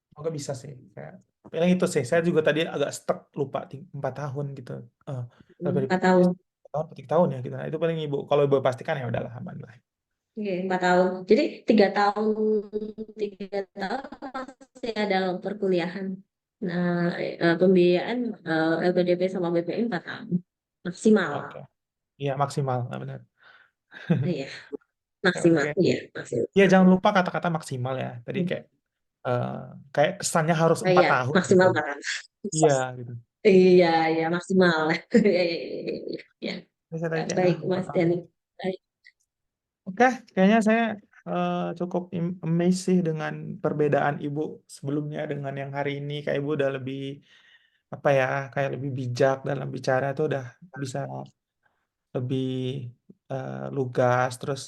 S2: semoga bisa sih. Kayak, paling itu sih. Saya juga tadi agak stuck lupa 4 tahun gitu. Eh, berapa
S3: 4 tahun.
S2: tahun, 3 tahun ya gitu. Nah, itu paling ibu. Kalau ibu pastikan ya udahlah aman lah.
S3: Oke, 4 tahun. Jadi 3 tahun masih ada perkuliahan. Nah, pembiayaan LPDP sama BPI 4 tahun maksimal.
S2: Oke, iya maksimal, nah, benar.
S3: Iya, maksimal.
S2: Oke,
S3: Iya, maksimal.
S2: iya jangan lupa kata-kata maksimal ya. Tadi eh, kayak kesannya harus
S3: Oh,
S2: 4
S3: iya,
S2: tahun gitu.
S3: maksimal banget.
S2: Iya gitu.
S3: Iya, iya, maksimal. Iya, iya, iya, iya, iya.
S2: Ini saya tadi kayak
S3: Baik,
S2: 4
S3: Mas
S2: tahun.
S3: Dani. Baik.
S2: Oke, kayaknya saya cukup amazed sih dengan perbedaan ibu sebelumnya dengan yang hari ini. Kayak ibu udah lebih apa ya, kayak lebih bijak dalam bicara itu udah bisa lebih lugas, terus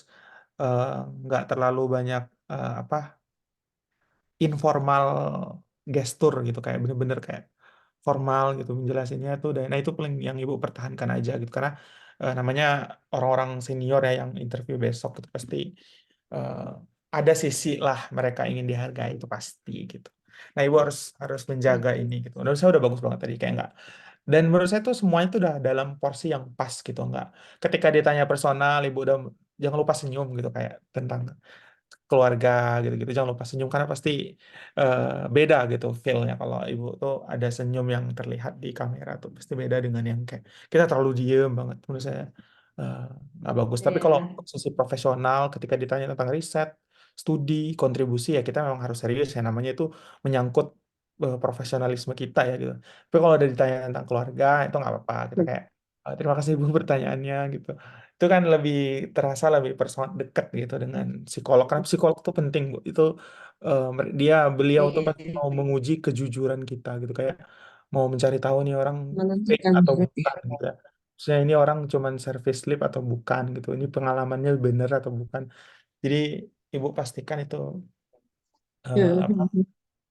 S2: eh, nggak terlalu banyak apa informal gestur gitu, kayak bener-bener kayak formal gitu menjelasinnya tuh. Dan nah itu paling yang ibu pertahankan aja gitu karena namanya orang-orang senior ya yang interview besok itu pasti eh, ada sisi lah mereka ingin dihargai itu pasti gitu. Nah ibu harus harus menjaga ini gitu. Menurut saya udah bagus banget tadi kayak nggak, dan menurut saya tuh semuanya tuh udah dalam porsi yang pas gitu, nggak ketika ditanya personal ibu udah jangan lupa senyum gitu kayak tentang keluarga gitu-gitu, jangan lupa senyum karena pasti beda gitu feel-nya kalau ibu tuh ada senyum yang terlihat di kamera tuh pasti beda dengan yang kayak kita terlalu diem banget, menurut saya eh, nggak bagus. Tapi kalau
S3: Iya.
S2: sisi profesional ketika ditanya tentang riset, studi, kontribusi ya kita memang harus serius ya, namanya itu menyangkut profesionalisme kita ya gitu. Tapi kalau ada ditanya tentang keluarga itu nggak apa-apa, kita kayak terima kasih Bu pertanyaannya gitu, itu kan lebih terasa lebih personal dekat gitu dengan psikolog karena psikolog tuh penting Bu itu. Beliau tuh pasti
S3: Iya.
S2: mau menguji kejujuran kita gitu, kayak mau mencari tahu nih orang fake
S3: Menentukan.
S2: atau bukan gitu ya. Misalnya ini orang cuman service slip atau bukan gitu, ini pengalamannya bener atau bukan. Jadi ibu pastikan itu apa
S3: Mhm.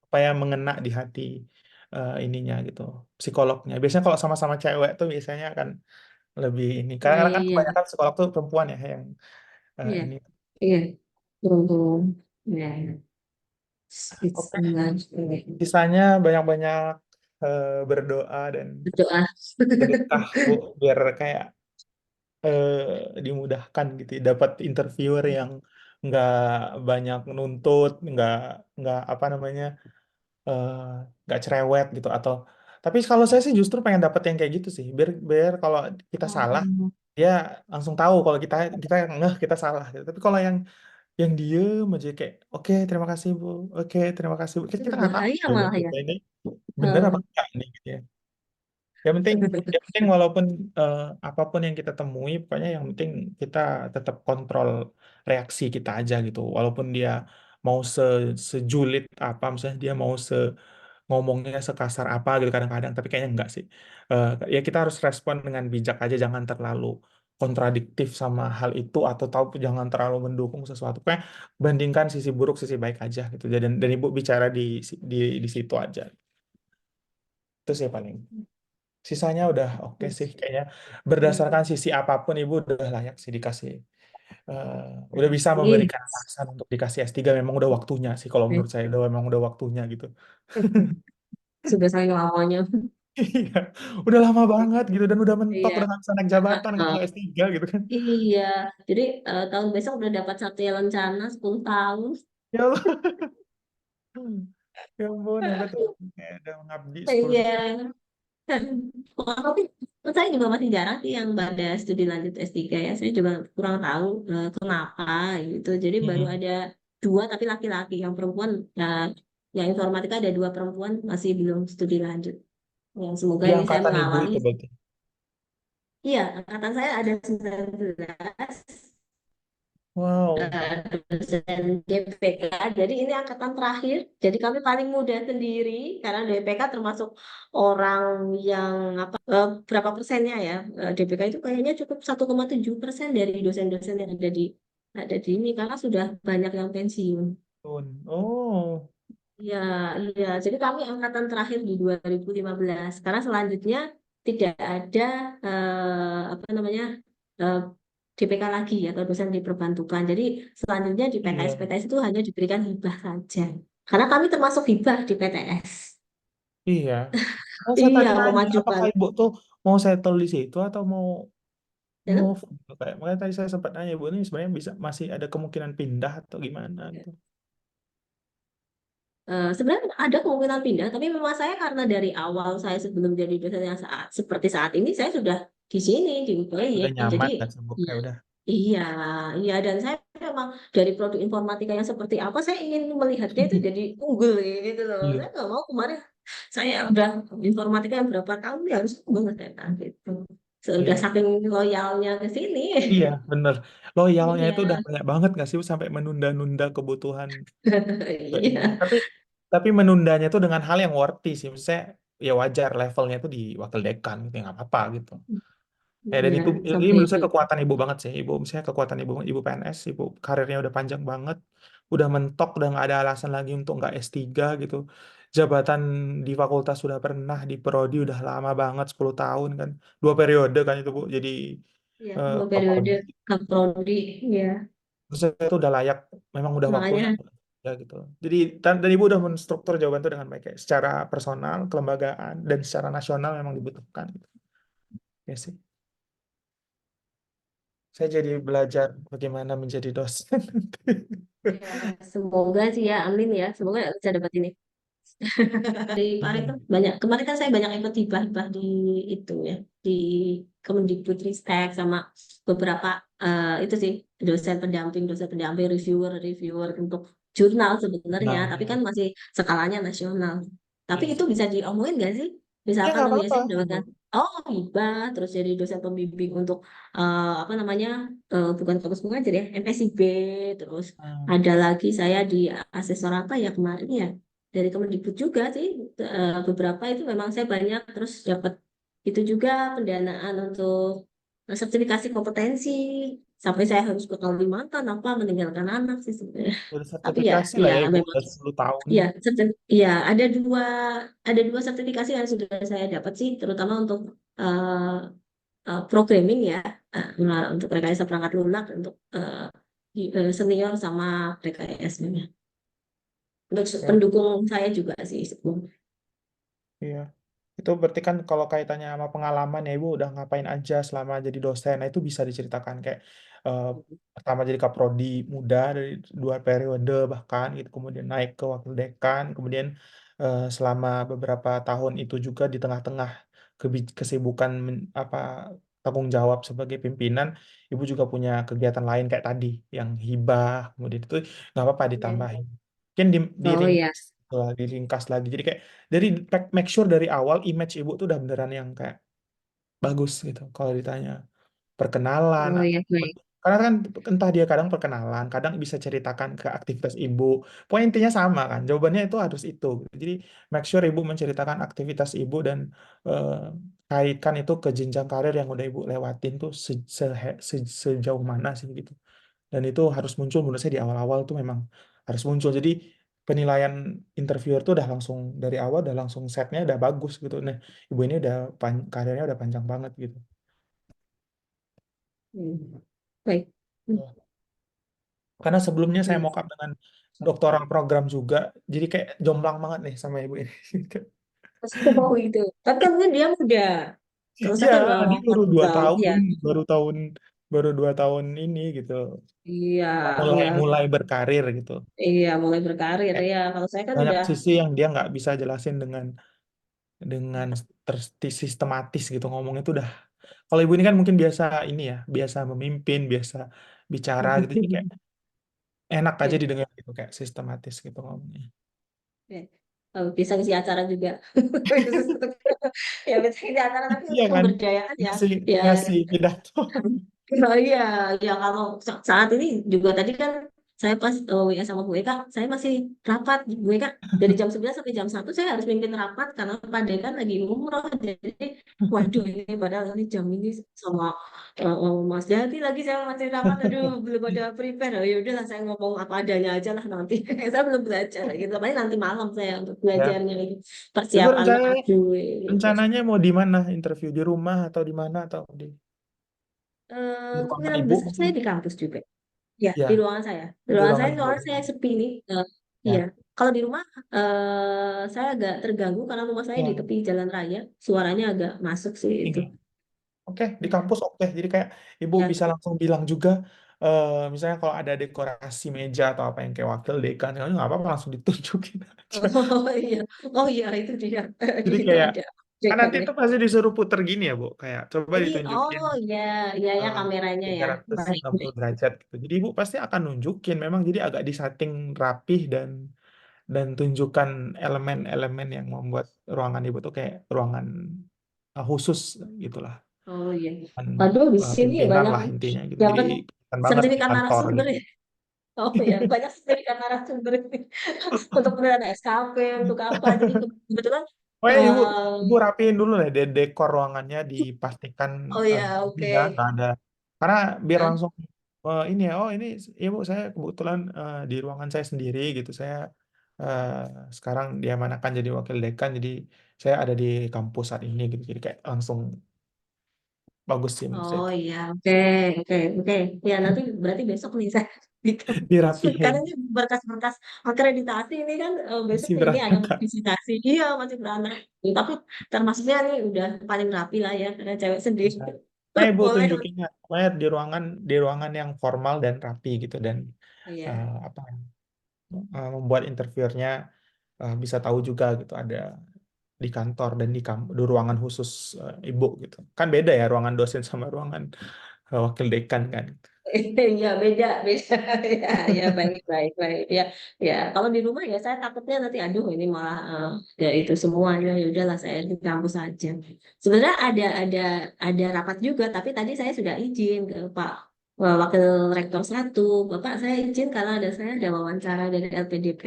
S2: apa yang mengena di hati ininya gitu, psikolognya. Biasanya kalau sama-sama cewek tuh biasanya akan lebih ini. Karena kan
S3: Iya,
S2: kebanyakan psikolog tuh perempuan ya yang
S3: iya,
S2: ini.
S3: iya. Beruntung. Ya,
S2: Oke,
S3: Bismillah.
S2: sisanya banyak-banyak berdoa dan
S3: Berdoa.
S2: sedekah Bu, biar kayak dimudahkan gitu, ya. Dapat interviewer yang nggak banyak nuntut, nggak apa namanya, eh, nggak cerewet gitu atau. Tapi kalau saya sih justru pengen dapat yang kayak gitu sih, biar kalau kita salah
S3: Oh,
S2: dia langsung tahu kalau kita kita ngeh kita salah gitu. Tapi kalau yang diem aja kayak oke terima kasih Bu, oke terima kasih Bu, kita
S3: itu
S2: nggak tahu
S3: bahaya
S2: gitu ya
S3: malah ya.
S2: kita ini bener apa
S3: Oh.
S2: enggak nih gitu ya. Yang penting walaupun apapun yang kita temui, pokoknya yang penting kita tetap kontrol reaksi kita aja gitu. Walaupun dia mau sejulit apa, misalnya dia mau ngomongnya sekasar apa gitu kadang-kadang, tapi kayaknya enggak sih. Ya kita harus respon dengan bijak aja, jangan terlalu kontradiktif sama hal itu atau tahu jangan terlalu mendukung sesuatu. Pokoknya bandingkan sisi buruk, sisi baik aja gitu. Dan ibu bicara di situ aja. Itu sih paling. Sisanya udah oke sih kayaknya, berdasarkan sisi apapun ibu udah layak sih dikasih udah bisa
S3: Ih,
S2: memberikan alasan untuk dikasih S3, memang udah waktunya sih kalau menurut saya udah memang udah waktunya gitu.
S3: sudah saking lamanya.
S2: Iya, udah lama banget gitu dan udah mentok
S3: Iya.
S2: udah nggak bisa naik jabatan kalau S3 gitu kan.
S3: Iya. Jadi tahun besok udah dapat Satya Lencana 10 tahun.
S2: Ya Allah, ya ampun hebat tuh. Kayak udah mengabdi 10
S3: Iya.
S2: tahun.
S3: Tapi saya juga masih jarang sih yang pada studi lanjut S3 ya. Saya juga kurang tahu kenapa gitu. Jadi baru
S2: Mm-mm.
S3: ada 2 tapi laki-laki. Yang perempuan, yang informatika ada 2 perempuan masih belum studi lanjut. Yang semoga
S2: Di
S3: ini saya
S2: angkatan ibu
S3: mengawali.
S2: itu berarti.
S3: Iya, angkatan saya ada 19
S2: Wow.
S3: dosen DPK. Jadi ini angkatan terakhir. Jadi kami paling muda sendiri karena DPK termasuk orang yang apa berapa persennya ya, DPK itu kayaknya cukup 1,7% dari dosen-dosen yang ada di ada dini karena sudah banyak yang pensiun.
S2: Oh,
S3: Iya, iya. Jadi kami angkatan terakhir di 2015. Karena selanjutnya tidak ada apa namanya eh, DPK lagi atau dosen diperbantukan. Jadi selanjutnya di
S2: iya.
S3: PTS-PTS itu hanya diberikan hibah saja. Karena kami termasuk hibah di PTS.
S2: Iya. Oh, saya
S3: Iya,
S2: tadi nanya, apakah
S3: memajukan.
S2: ibu tuh mau settle di situ atau mau
S3: Ya,
S2: move gitu? Kayak makanya tadi saya sempat nanya ibu ini sebenarnya bisa masih ada kemungkinan pindah atau gimana gitu.
S3: Sebenarnya ada kemungkinan pindah, tapi memang saya karena dari awal saya sebelum jadi dosen yang seperti saat ini, saya sudah di sini di
S2: Udah
S3: UPY. Jadi
S2: nyaman kan sama
S3: iya,
S2: kayak udah.
S3: iya, iya, dan saya memang dari produk informatika yang seperti apa, saya ingin melihatnya itu jadi unggul gitu loh.
S2: Iya.
S3: Saya nggak mau kemarin saya udah informatika yang berapa tahun ya harus unggul saya kan gitu. Sudah
S2: Iya.
S3: saking loyalnya ke sini.
S2: Iya, bener. Loyalnya itu udah
S3: Iya,
S2: banyak banget nggak sih sampai menunda-nunda kebutuhan ke ini.
S3: iya,
S2: Tapi menundanya itu dengan hal yang worthy sih. Maksudnya ya wajar levelnya itu di wakil dekan gitu, ya nggak apa-apa gitu. Ya, dan
S3: iya,
S2: ini
S3: sampai
S2: menurut
S3: itu.
S2: saya kekuatan ibu banget sih. Ibu, misalnya kekuatan ibu PNS, ibu karirnya udah panjang banget, udah mentok, udah nggak ada alasan lagi untuk nggak S3 gitu. Jabatan di fakultas sudah pernah, di prodi udah lama banget, 10 tahun kan. 2 periode kan itu Bu, jadi
S3: Iya, 2 periode
S2: Kapolri.
S3: Kaprodi, ya.
S2: Terus saya itu udah layak, memang udah waktunya
S3: Makanya,
S2: ya gitu. Jadi dan ibu udah menstruktur jawaban itu dengan baik, kayak secara personal, kelembagaan, dan secara nasional memang dibutuhkan gitu. Ya sih. Saya jadi belajar bagaimana menjadi dosen.
S3: ya, semoga sih ya, amin ya. Semoga bisa dapat ini. Di kemarin
S2: Iya.
S3: tuh banyak, kemarin kan saya banyak ikut hibah-hibah di itu ya, di Kemendikbudristek sama beberapa itu sih dosen pendamping, reviewer untuk jurnal sebenarnya,
S2: Nah,
S3: tapi
S2: ya.
S3: kan masih skalanya nasional. Tapi
S2: Iya
S3: itu
S2: sih.
S3: bisa diomongin nggak sih?
S2: Ya
S3: Misalkan
S2: nggak
S3: oh ya
S2: apa-apa.
S3: saya mendapatkan oh hibah, terus jadi dosen pembimbing untuk apa namanya bukan fokus mengajar ya, MPSIB, terus
S2: Hmm,
S3: ada lagi saya di asesor apa ya kemarin ya dari Kemendikbud juga sih beberapa itu memang saya banyak terus dapat itu juga pendanaan untuk sertifikasi kompetensi sampai saya harus ke Kalimantan apa meninggalkan anak sih sebenarnya
S2: Udah
S3: tapi ya
S2: sertifikasi lah
S3: ya
S2: ya Ibu,
S3: memang
S2: udah 10 tahun.
S3: ya ya ada dua sertifikasi yang sudah saya dapat sih terutama untuk eh, programming ya untuk rekayasa perangkat lunak untuk senior sama rekayasanya untuk
S2: Ya,
S3: pendukung saya juga sih sebelum.
S2: iya. Itu berarti kan kalau kaitannya sama pengalaman ya Ibu udah ngapain aja selama jadi dosen. Nah, itu bisa diceritakan kayak eh, pertama jadi kaprodi muda dari 2 periode bahkan gitu, kemudian naik ke wakil dekan, kemudian selama beberapa tahun itu juga di tengah-tengah kesibukan apa tanggung jawab sebagai pimpinan, Ibu juga punya kegiatan lain kayak tadi yang hibah, kemudian itu nggak apa-apa
S3: Iya.
S2: ditambahin. Mungkin
S3: Oh ya,
S2: diringkas lagi. Jadi kayak dari make sure dari awal image ibu tuh udah beneran yang kayak bagus gitu. Kalau ditanya perkenalan,
S3: oh ya baik.
S2: karena kan entah dia kadang perkenalan, kadang bisa ceritakan ke aktivitas ibu. Pokoknya intinya sama kan. Jawabannya itu harus itu, gitu. Jadi make sure ibu menceritakan aktivitas ibu dan eh, kaitkan itu ke jenjang karir yang udah ibu lewatin tuh sejauh mana sih gitu. Dan itu harus muncul menurut saya di awal-awal tuh memang harus muncul. Jadi penilaian interviewer tuh udah langsung dari awal udah langsung setnya udah bagus gitu. Nah, ibu ini udah karirnya udah panjang banget gitu.
S3: Hmm. Baik. Hmm.
S2: Ya. Karena sebelumnya saya
S3: Baik.
S2: mock up dengan doktoral program juga, jadi kayak jomplang banget nih sama ibu ini.
S3: Oh itu. Tapi kan mungkin dia muda. Kalau saya
S2: Iya,
S3: kan mau
S2: dia baru dua
S3: tahu
S2: tahun,
S3: ya.
S2: baru tahun, baru 2 tahun ini gitu,
S3: Iya,
S2: mulai
S3: iya,
S2: mulai berkarir gitu.
S3: iya mulai berkarir
S2: Kayak
S3: ya. Kalau saya kan
S2: banyak
S3: udah
S2: sisi yang dia nggak bisa jelasin dengan sistematis gitu ngomong itu udah. Kalau ibu ini kan mungkin biasa ini ya, biasa memimpin, biasa bicara gitu, jadi kayak enak aja
S3: ya,
S2: didengar gitu, kayak sistematis gitu ngomongnya.
S3: ya. Oh, bisa ngisi acara juga. Ya bisa ngisi acara tapi
S2: Iya
S3: untuk
S2: kan,
S3: memberdayakan ya.
S2: ngasih
S3: Ya,
S2: ngasih pidato.
S3: oh, iya, ya kalau saat ini juga tadi kan saya pas WA sama Bu Eka, saya masih rapat. Bu Eka, dari jam 11 sampai jam 1 saya harus mimpin rapat karena Pak Dekan lagi umroh. Jadi, waduh ini padahal ini jam ini sama Mas Jati lagi saya masih rapat. Aduh, belum ada prepare. Oh, ya udahlah saya ngomong apa adanya aja lah nanti. Saya belum belajar gitu. Paling nanti malam saya untuk
S2: Ya.
S3: belajarnya lagi.
S2: Ibu
S3: Persiapan maju gitu.
S2: rencananya mau di mana interview? Di rumah atau di mana atau di ruangan
S3: Kemungkinan
S2: ibu
S3: besar
S2: mungkin?
S3: saya di kampus juga. Ya, di
S2: Ya,
S3: ruangan saya. Di
S2: di
S3: ruangan saya
S2: ruangan ibu.
S3: soalnya saya sepi nih. Iya.
S2: Ya.
S3: Kalau di rumah saya agak terganggu karena rumah saya di
S2: Ya.
S3: tepi jalan raya. Suaranya agak masuk sih itu.
S2: Ini. Oke, di
S3: Ya.
S2: kampus oke. Jadi kayak ibu
S3: Ya.
S2: bisa langsung bilang juga, misalnya kalau ada dekorasi meja atau apa yang kayak wakil dekan, kalau nggak apa-apa langsung ditunjukin aja.
S3: Oh iya. Oh iya itu dia. Di
S2: Jadi
S3: situ
S2: kayak,
S3: ada
S2: kan nanti
S3: dekannya.
S2: itu pasti disuruh puter gini ya, Bu. Kayak coba ditunjukin
S3: Oh iya, iya ya
S2: eh,
S3: kameranya ya. Baik,
S2: 360
S3: baik.
S2: derajat gitu. Jadi ibu pasti akan nunjukin, memang jadi agak disetting rapih dan tunjukkan elemen-elemen yang membuat ruangan ibu tuh kayak ruangan khusus gitulah.
S3: Oh iya.
S2: Kan
S3: Waduh, di sini
S2: pimpinan
S3: banyak
S2: lah intinya gitu.
S3: yang
S2: Jadi
S3: kan
S2: kelihatan banget di
S3: sertifikat
S2: kantor
S3: narasumber
S2: gitu.
S3: ya. Oh ya, banyak sertifikat narasumber ini. Untuk penilaian SKP, untuk apa. Jadi kebetulan
S2: Pokoknya ibu
S3: eh,
S2: rapiin dulu lah dekor ruangannya dipastikan
S3: oh ya,
S2: ini
S3: oke.
S2: ya nggak ada karena biar
S3: Hah?
S2: langsung ini ya oh ini ibu saya kebetulan di ruangan saya sendiri gitu saya eh, sekarang diamanahkan jadi wakil dekan jadi saya ada di kampus saat ini gitu jadi kayak langsung bagus sih menurut saya
S3: Oh
S2: itu
S3: iya, oke, oke, oke. Ya nanti berarti besok nih saya bikin. Karena
S2: dirapihin
S3: ini berkas-berkas akreditasi ini kan besok
S2: masih
S3: ini ada
S2: berantakan.
S3: visitasi. Iya, masih beranak. Tapi termasuknya nih udah paling rapi lah ya, karena cewek sendiri.
S2: Nah, nah, ibu
S3: Boleh.
S2: tunjukinnya pokoknya di ruangan yang formal dan rapi gitu dan
S3: Iya.
S2: apa membuat interviewernya bisa tahu juga gitu ada di kantor dan di ruangan khusus ibu gitu. Kan beda ya ruangan dosen sama ruangan wakil dekan kan.
S3: Iya beda beda ya ya baik baik baik ya ya kalau di rumah ya saya takutnya nanti aduh ini malah ya itu semuanya ya udahlah saya di kampus aja sebenarnya ada rapat juga tapi tadi saya sudah izin ke Pak Wakil Rektor 1 Bapak saya izin karena saya ada wawancara dari LPDP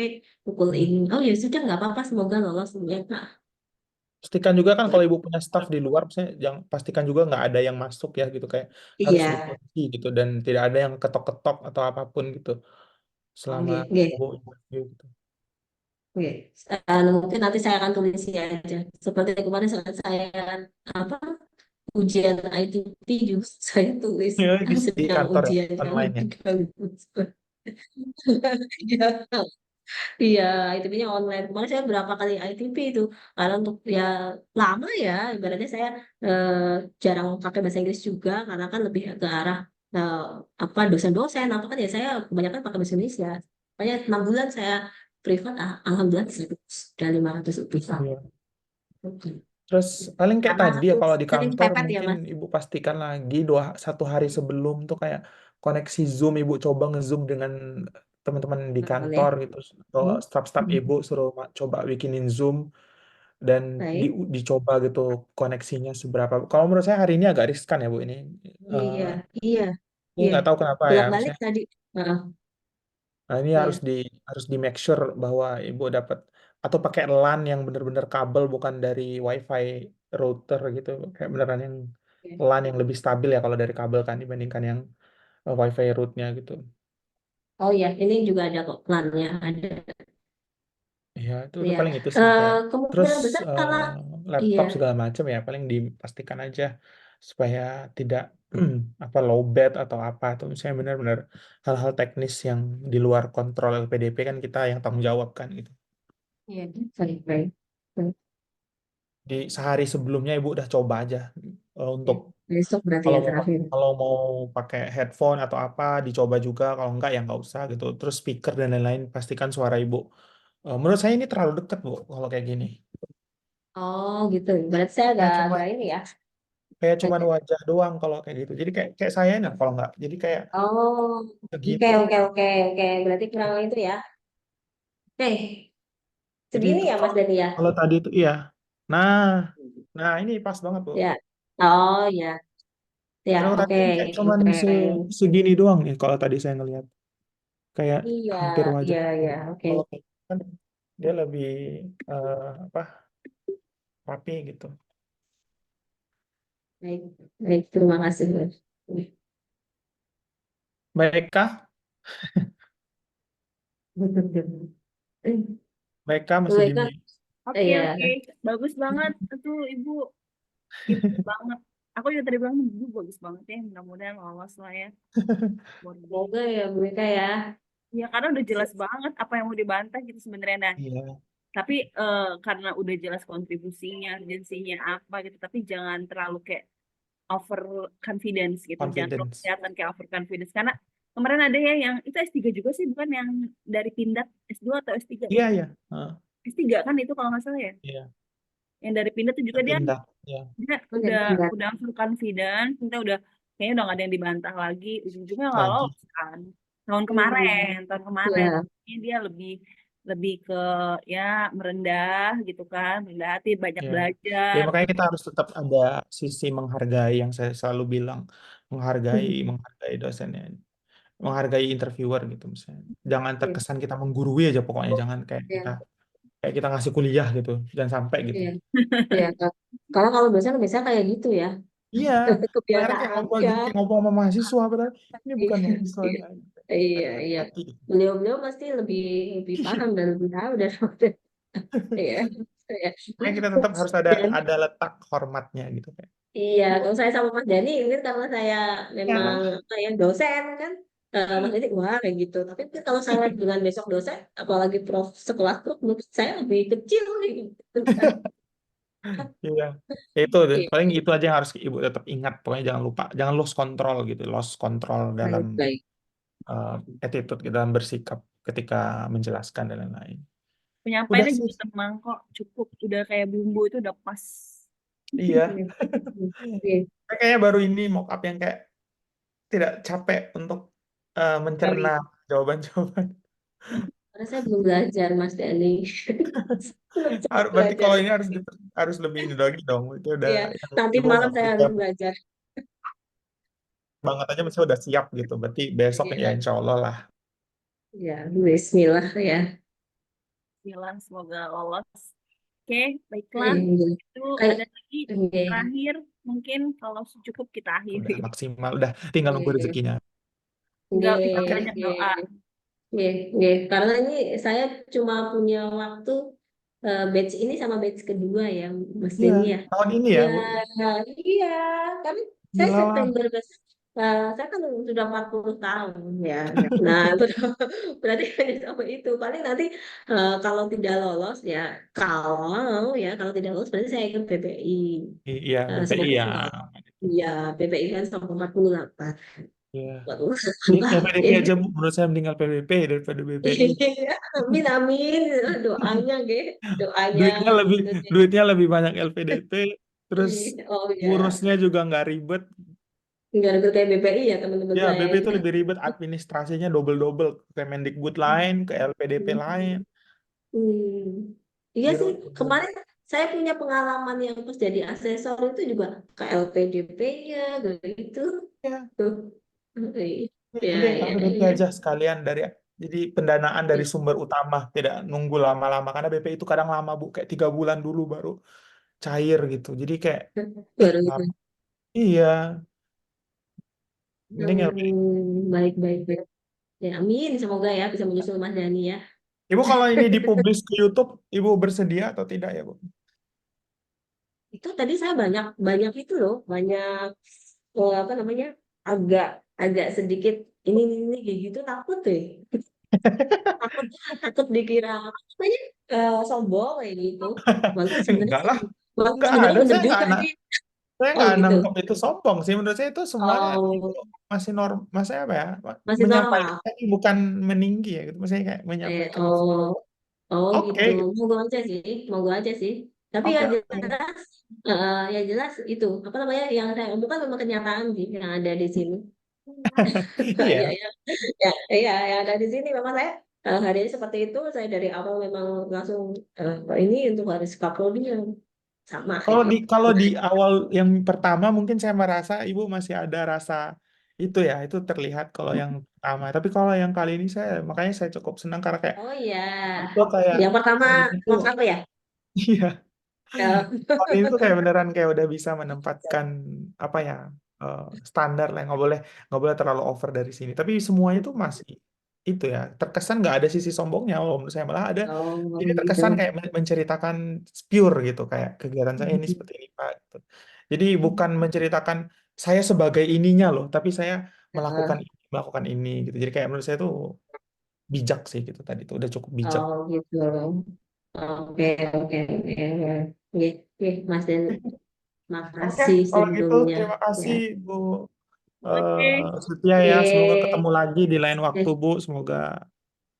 S3: pukul
S2: Hmm.
S3: ini oh ya sudah nggak apa-apa semoga lolos ya Pak.
S2: Pastikan juga kan kalau ibu punya staff di luar, misalnya yang pastikan juga nggak ada yang masuk ya gitu kayak harus
S3: Iya
S2: dikunci gitu dan tidak ada yang ketok-ketok atau apapun gitu selama
S3: oke oke.
S2: ibu interview gitu.
S3: Oke, mungkin nanti saya akan tulis aja. Seperti kemarin saat saya apa ujian ITP juga saya tulis
S2: Ya, di
S3: sedang
S2: kantor ya
S3: ujian jangan
S2: online ya.
S3: diganggu. Iya, iya ITP-nya online. Kemarin saya berapa kali ITP itu karena untuk ya lama ya. Ibaratnya saya eh, jarang pakai bahasa Inggris juga karena kan lebih ke arah eh, apa dosen-dosen apa kan ya saya kebanyakan pakai bahasa Indonesia. Makanya 6 bulan saya privat alhamdulillah sudah 500 lebih.
S2: Iya. Terus paling kayak
S3: Karena
S2: tadi ya
S3: aku
S2: kalau di
S3: sering
S2: kantor
S3: kepepet ya
S2: mungkin
S3: Mas.
S2: ibu pastikan lagi 1 hari sebelum tuh kayak koneksi Zoom ibu coba nge-Zoom dengan teman-teman di
S3: Boleh.
S2: kantor gitu atau
S3: Hmm.
S2: staff-staff ibu suruh coba bikinin Zoom dan
S3: Baik.
S2: dicoba gitu koneksinya seberapa. Kalau menurut saya hari ini agak riskan ya Bu ini.
S3: Iya,
S2: Eh,
S3: iya,
S2: ini
S3: iya.
S2: nggak tahu kenapa ya.
S3: Bolak-balik
S2: Misalnya,
S3: tadi. Heeh,
S2: nah ini
S3: iya.
S2: harus di make sure bahwa ibu dapat atau pakai LAN yang benar-benar kabel bukan dari WiFi router gitu. Kayak beneran yang
S3: Oke.
S2: LAN yang lebih stabil ya kalau dari kabel kan dibandingkan yang WiFi route-nya gitu.
S3: Oh iya, ini juga ada kok plannya. Ada.
S2: Ya itu
S3: Ya.
S2: paling itu sih kayak terus
S3: Kemungkinan besar kalau iya,
S2: laptop segala macam ya paling dipastikan aja supaya tidak apa lowbat atau apa atau misalnya benar-benar hal-hal teknis yang di luar kontrol LPDP kan kita yang tanggung jawab kan gitu.
S3: iya, baik, baik. Baik.
S2: Di sehari sebelumnya ibu udah coba aja
S3: Ya.
S2: untuk
S3: Besok berarti
S2: kalau
S3: ya
S2: mau
S3: terakhir.
S2: kalau mau pakai headphone atau apa dicoba juga kalau enggak ya nggak usah gitu. Terus speaker dan lain-lain pastikan suara ibu. Menurut saya ini terlalu dekat Bu kalau kayak gini.
S3: Oh gitu. Berarti saya
S2: Kayak cuma
S3: agak ini ya.
S2: kayak cuman
S3: Agak.
S2: wajah doang kalau kayak gitu. Jadi kayak kayak saya nah kalau nggak. Jadi kayak
S3: Oh, oke,
S2: segitu.
S3: oke, oke, oke. Berarti kurang itu ya. Oke,
S2: Jadi
S3: segini
S2: itu
S3: ya Mas
S2: kalau
S3: Dani ya.
S2: kalau tadi itu iya. Nah, nah ini pas banget Bu.
S3: Ya. Oh ya, ya,
S2: Kalau tadi
S3: oke,
S2: kan kayak cuman
S3: oke.
S2: segini doang nih kalau tadi saya ngelihat. kayak
S3: Iya,
S2: hampir wajah.
S3: iya, iya, oke.
S2: Kalau kayak gitu kan dia lebih apa rapi gitu.
S3: Baik, baik, terima kasih, Mas.
S2: Baikkah? Baikkah masih di
S3: Mereka,
S2: mute.
S1: Oke,
S3: iya,
S1: oke. Bagus banget. Itu Ibu. Ibu banget. Aku juga tadi bilang, Ibu bagus banget ya. Mudah-mudahan lolos lah ya. Luar
S3: semoga
S1: biasa.
S3: ya mereka ya.
S1: Ya, karena udah jelas banget apa yang mau dibantah gitu sebenarnya. Nah,
S2: Iya,
S1: tapi karena udah jelas kontribusinya, urgensinya apa gitu. Tapi jangan terlalu kayak over confidence gitu. Jangan terlalu
S2: confidence.
S1: kelihatan kayak over confidence. Karena kemarin ada ya yang, itu S3 juga sih, bukan yang dari Pindad S2 atau S3
S2: Iya,
S1: ya?
S2: iya. Heeh,
S1: S3 kan itu kalau nggak salah ya.
S2: iya.
S1: Yang dari Pindad itu juga dia
S2: Berpindah. Ya.
S1: udah
S3: Enggak.
S1: full confidence, kita udah kayaknya udah gak ada yang dibantah lagi, ujung-ujungnya nggak
S2: Lagi.
S1: lolos kan. Tahun
S3: Hmm,
S1: kemarin
S3: ya,
S1: ini dia lebih lebih ke ya merendah gitu kan, merendah hati, banyak
S2: Ya. Ya
S1: belajar.
S2: makanya kita harus tetap ada sisi menghargai yang saya selalu bilang, menghargai dosennya, menghargai interviewer gitu misalnya. Jangan
S3: iya,
S2: terkesan kita menggurui aja pokoknya, jangan
S3: iya,
S2: kayak kita ngasih kuliah gitu, jangan sampai gitu.
S3: iya, iya. Karena kalau biasanya biasanya kayak gitu ya,
S2: Iya, kemarin kayak
S3: kebiasaan
S2: ngobrol
S3: aja.
S2: gitu, kayak ngobrol sama mahasiswa, padahal ini bukan
S3: Iya,
S2: mahasiswa.
S3: iya, iya, iya.
S2: Hati-hati.
S3: Beliau-beliau pasti lebih lebih paham dan lebih tahu daripada iya, iya.
S2: Makanya kita tetap harus ada
S3: Dan
S2: letak hormatnya gitu kayak.
S3: iya, kalau saya sama Mas Dani ini karena saya memang
S2: Ya,
S3: apa ya dosen kan, Mas Dani wah kayak gitu. Tapi kalau saya dengan besok dosen, apalagi prof sekelas prof, menurut saya lebih kecil gitu kan.
S2: iya. Ya itu deh.
S3: Iya,
S2: Paling itu aja yang harus ibu tetap ingat. Pokoknya jangan lupa, jangan lost control gitu, lost control dalam
S3: baik, baik.
S2: eh, attitude kita dalam bersikap ketika menjelaskan dan lain-lain. Udah
S1: Penyampaiannya
S2: sih.
S1: juga tenang kok, cukup, udah kayak bumbu itu udah pas.
S2: Iya.
S3: Iya, iya.
S2: Saya kayaknya baru ini mock up yang kayak tidak capek untuk mencerna
S3: Baik.
S2: jawaban-jawaban.
S3: Karena saya belum belajar Mas Dani. Belum sempat
S2: Berarti
S3: belajar.
S2: kalau ini harus lebih ini lagi dong. Itu udah
S3: Iya,
S2: yang
S3: nanti
S2: ibu
S3: malam
S2: nggak
S3: saya harus
S2: prepare
S3: belajar.
S2: banget aja, misalnya udah siap gitu. Berarti besok ya
S3: Iya,
S2: insya Allah lah.
S3: iya, Bismillah ya.
S1: Bilang semoga lolos. Oke, baiklah.
S3: Iya.
S1: Itu
S3: Kayak,
S1: ada lagi
S3: iya,
S1: terakhir, mungkin kalau cukup kita
S2: Udah
S1: akhiri.
S2: maksimal. Udah tinggal nunggu
S3: iya,
S2: rezekinya.
S3: iya,
S1: Tinggal kita
S2: Oke.
S1: banyak
S3: iya,
S1: doa.
S3: iya, iya. Karena ini saya cuma punya waktu batch ini sama batch kedua ya, Mas
S2: Iya,
S3: Denny ya.
S2: tahun ini ya,
S3: Ya,
S2: Bu.
S3: iya, kan saya
S2: Gila lah.
S3: September besok, saya kan sudah 40 tahun ya. Nah, berarti hanya sama itu. Paling nanti kalau tidak lolos ya, kalau tidak lolos berarti saya ikut PPI.
S2: Iya, BPI
S3: Semoga
S2: ya.
S3: sih lolos. Iya, PPI kan sama 48.
S2: Iya. Ini
S3: 48.
S2: LPDP aja, Bu. Menurut saya meninggal PDP daripada BPI.
S3: Iya, amin amin doanya ge doanya
S2: Duitnya lebih
S3: gitu deh.
S2: duitnya lebih banyak LPDP, terus
S3: Oh ya,
S2: ngurusnya juga nggak ribet.
S3: nggak ribet kayak BPI ya teman-teman
S2: Ya,
S3: saya
S2: BP itu
S3: ini.
S2: lebih ribet, administrasinya double-double. Ke Kemendikbud lain, ke LPDP lain.
S3: Hmm. Iya sih,
S2: Biro.
S3: kemarin saya punya pengalaman yang pas jadi asesor itu juga ke LPDP-nya gitu.
S2: Ya,
S3: Tuh. Ya,
S2: mending
S3: ya,
S2: LPDP
S3: ya.
S2: aja sekalian jadi pendanaan dari
S3: Ya.
S2: sumber utama, tidak nunggu lama-lama. Karena BP itu kadang lama, Bu. Kayak 3 bulan dulu baru cair gitu. Jadi kayak,
S3: Baru itu.
S2: lama. Iya, mending LPDP.
S3: Baik, baik, baik. Ya, amin. Semoga ya bisa menyusul Mas Dani ya.
S2: Ibu kalau ini dipublish ke YouTube, Ibu bersedia atau tidak ya, Bu?
S3: Itu tadi saya banyak banyak itu loh, banyak apa namanya? agak agak sedikit ini kayak gitu takut deh. Takut takut dikira apa namanya? Sombong kayak gitu. Walaupun sebenarnya
S2: Enggak
S3: sih
S2: lah,
S3: walaupun
S2: enggak
S3: sebenarnya
S2: ada.
S3: bener juga sih.
S2: Saya
S3: Oh
S2: nggak
S3: gitu.
S2: nangkep itu sombong sih. Menurut saya itu semuanya itu
S3: Oh,
S2: masih maksudnya apa ya?
S3: masih
S2: Menyampaikan
S3: normal.
S2: tapi bukan meninggi ya gitu. Maksudnya kayak menyampaikan.
S3: Oh, oh
S2: Oke,
S3: gitu.
S2: gitu.
S3: Monggo aja sih, monggo aja sih. Tapi ya
S2: Oke, oke.
S3: jelas, ya jelas itu apa namanya yang saya omongkan memang kenyataan sih yang ada di sini. Iya,
S2: Iya.
S3: iya, ya, iya, yang ada di sini memang saya hari ini seperti itu. Saya dari awal memang langsung ini untuk harus kapolri yang sama
S2: Kalau
S3: ini.
S2: di awal yang pertama mungkin saya merasa Ibu masih ada rasa Itu ya, itu terlihat kalau yang pertama. Tapi kalau yang kali ini makanya saya cukup senang karena kayak
S3: Oh iya,
S2: itu kayak
S3: yang pertama
S2: ini tuh,
S3: waktu apa ya?
S2: iya,
S3: Ya.
S2: tahun ini tuh kayak beneran kayak udah bisa menempatkan apa ya, standar lah, nggak boleh terlalu over dari sini. Tapi semuanya tuh masih itu ya, terkesan nggak ada sisi sombongnya. Kalau menurut saya malah ada.
S3: Oh
S2: Ini
S3: gitu.
S2: terkesan kayak menceritakan pure gitu, kayak kegiatan saya ini seperti ini Pak. Gitu. Jadi bukan menceritakan saya sebagai ininya loh, tapi saya
S3: Heeh.
S2: melakukan ini gitu. Jadi kayak menurut saya tuh bijak sih gitu tadi tuh udah cukup bijak.
S3: Oh gitu. Oke, oke, oke. Oke, oke, Mas Den,
S2: Oke,
S3: makasih
S2: kalau gitu
S3: sebelumnya.
S2: terima
S3: Ya.
S2: kasih Bu
S1: Oke.
S2: Setia ya. Semoga
S3: Oke,
S2: ketemu lagi di lain waktu
S3: oke,
S2: Bu. Semoga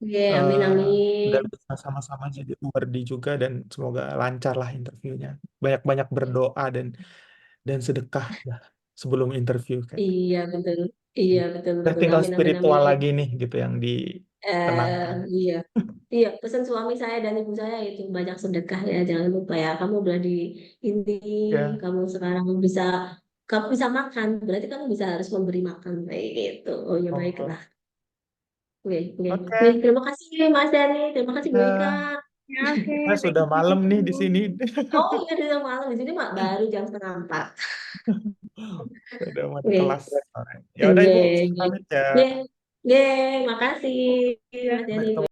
S3: oke, amin,
S2: eh, udah
S3: amin.
S2: bisa sama-sama jadi URD juga dan semoga lancar lah interviewnya. Banyak-banyak berdoa dan sedekah ya sebelum interview kayak.
S3: Iya, betul. Iya, betul,
S2: Udah
S3: betul.
S2: tinggal
S3: Amin, amin,
S2: spiritual
S3: amin.
S2: lagi nih gitu yang
S3: Eh,
S2: ditenangkan.
S3: iya. Iya, pesan suami saya dan ibu saya itu banyak sedekah ya, jangan lupa ya. Kamu udah di ini,
S2: Ya,
S3: kamu sekarang kamu bisa makan, berarti kamu bisa harus memberi makan kayak gitu. Oh ya
S2: oh,
S3: baiklah. Oke, oke. Oke,
S2: oke.
S3: terima kasih Mas Dani, terima kasih Bu Ika.
S2: Ya,
S1: Ya, oke.
S2: ya
S1: Thank
S2: sudah malam nih di
S1: you.
S2: sini.
S3: Oh iya, udah malam di sini Mak baru jam setengah 4.
S2: Udah mau
S3: Oke,
S2: kelas. Alright. Ya udah
S3: oke,
S2: Ibu,
S3: oke.
S2: pamit ya.
S3: Oke, oke, makasih
S2: Ya,
S3: Mas
S2: sampai
S3: Dani.
S2: ketemu.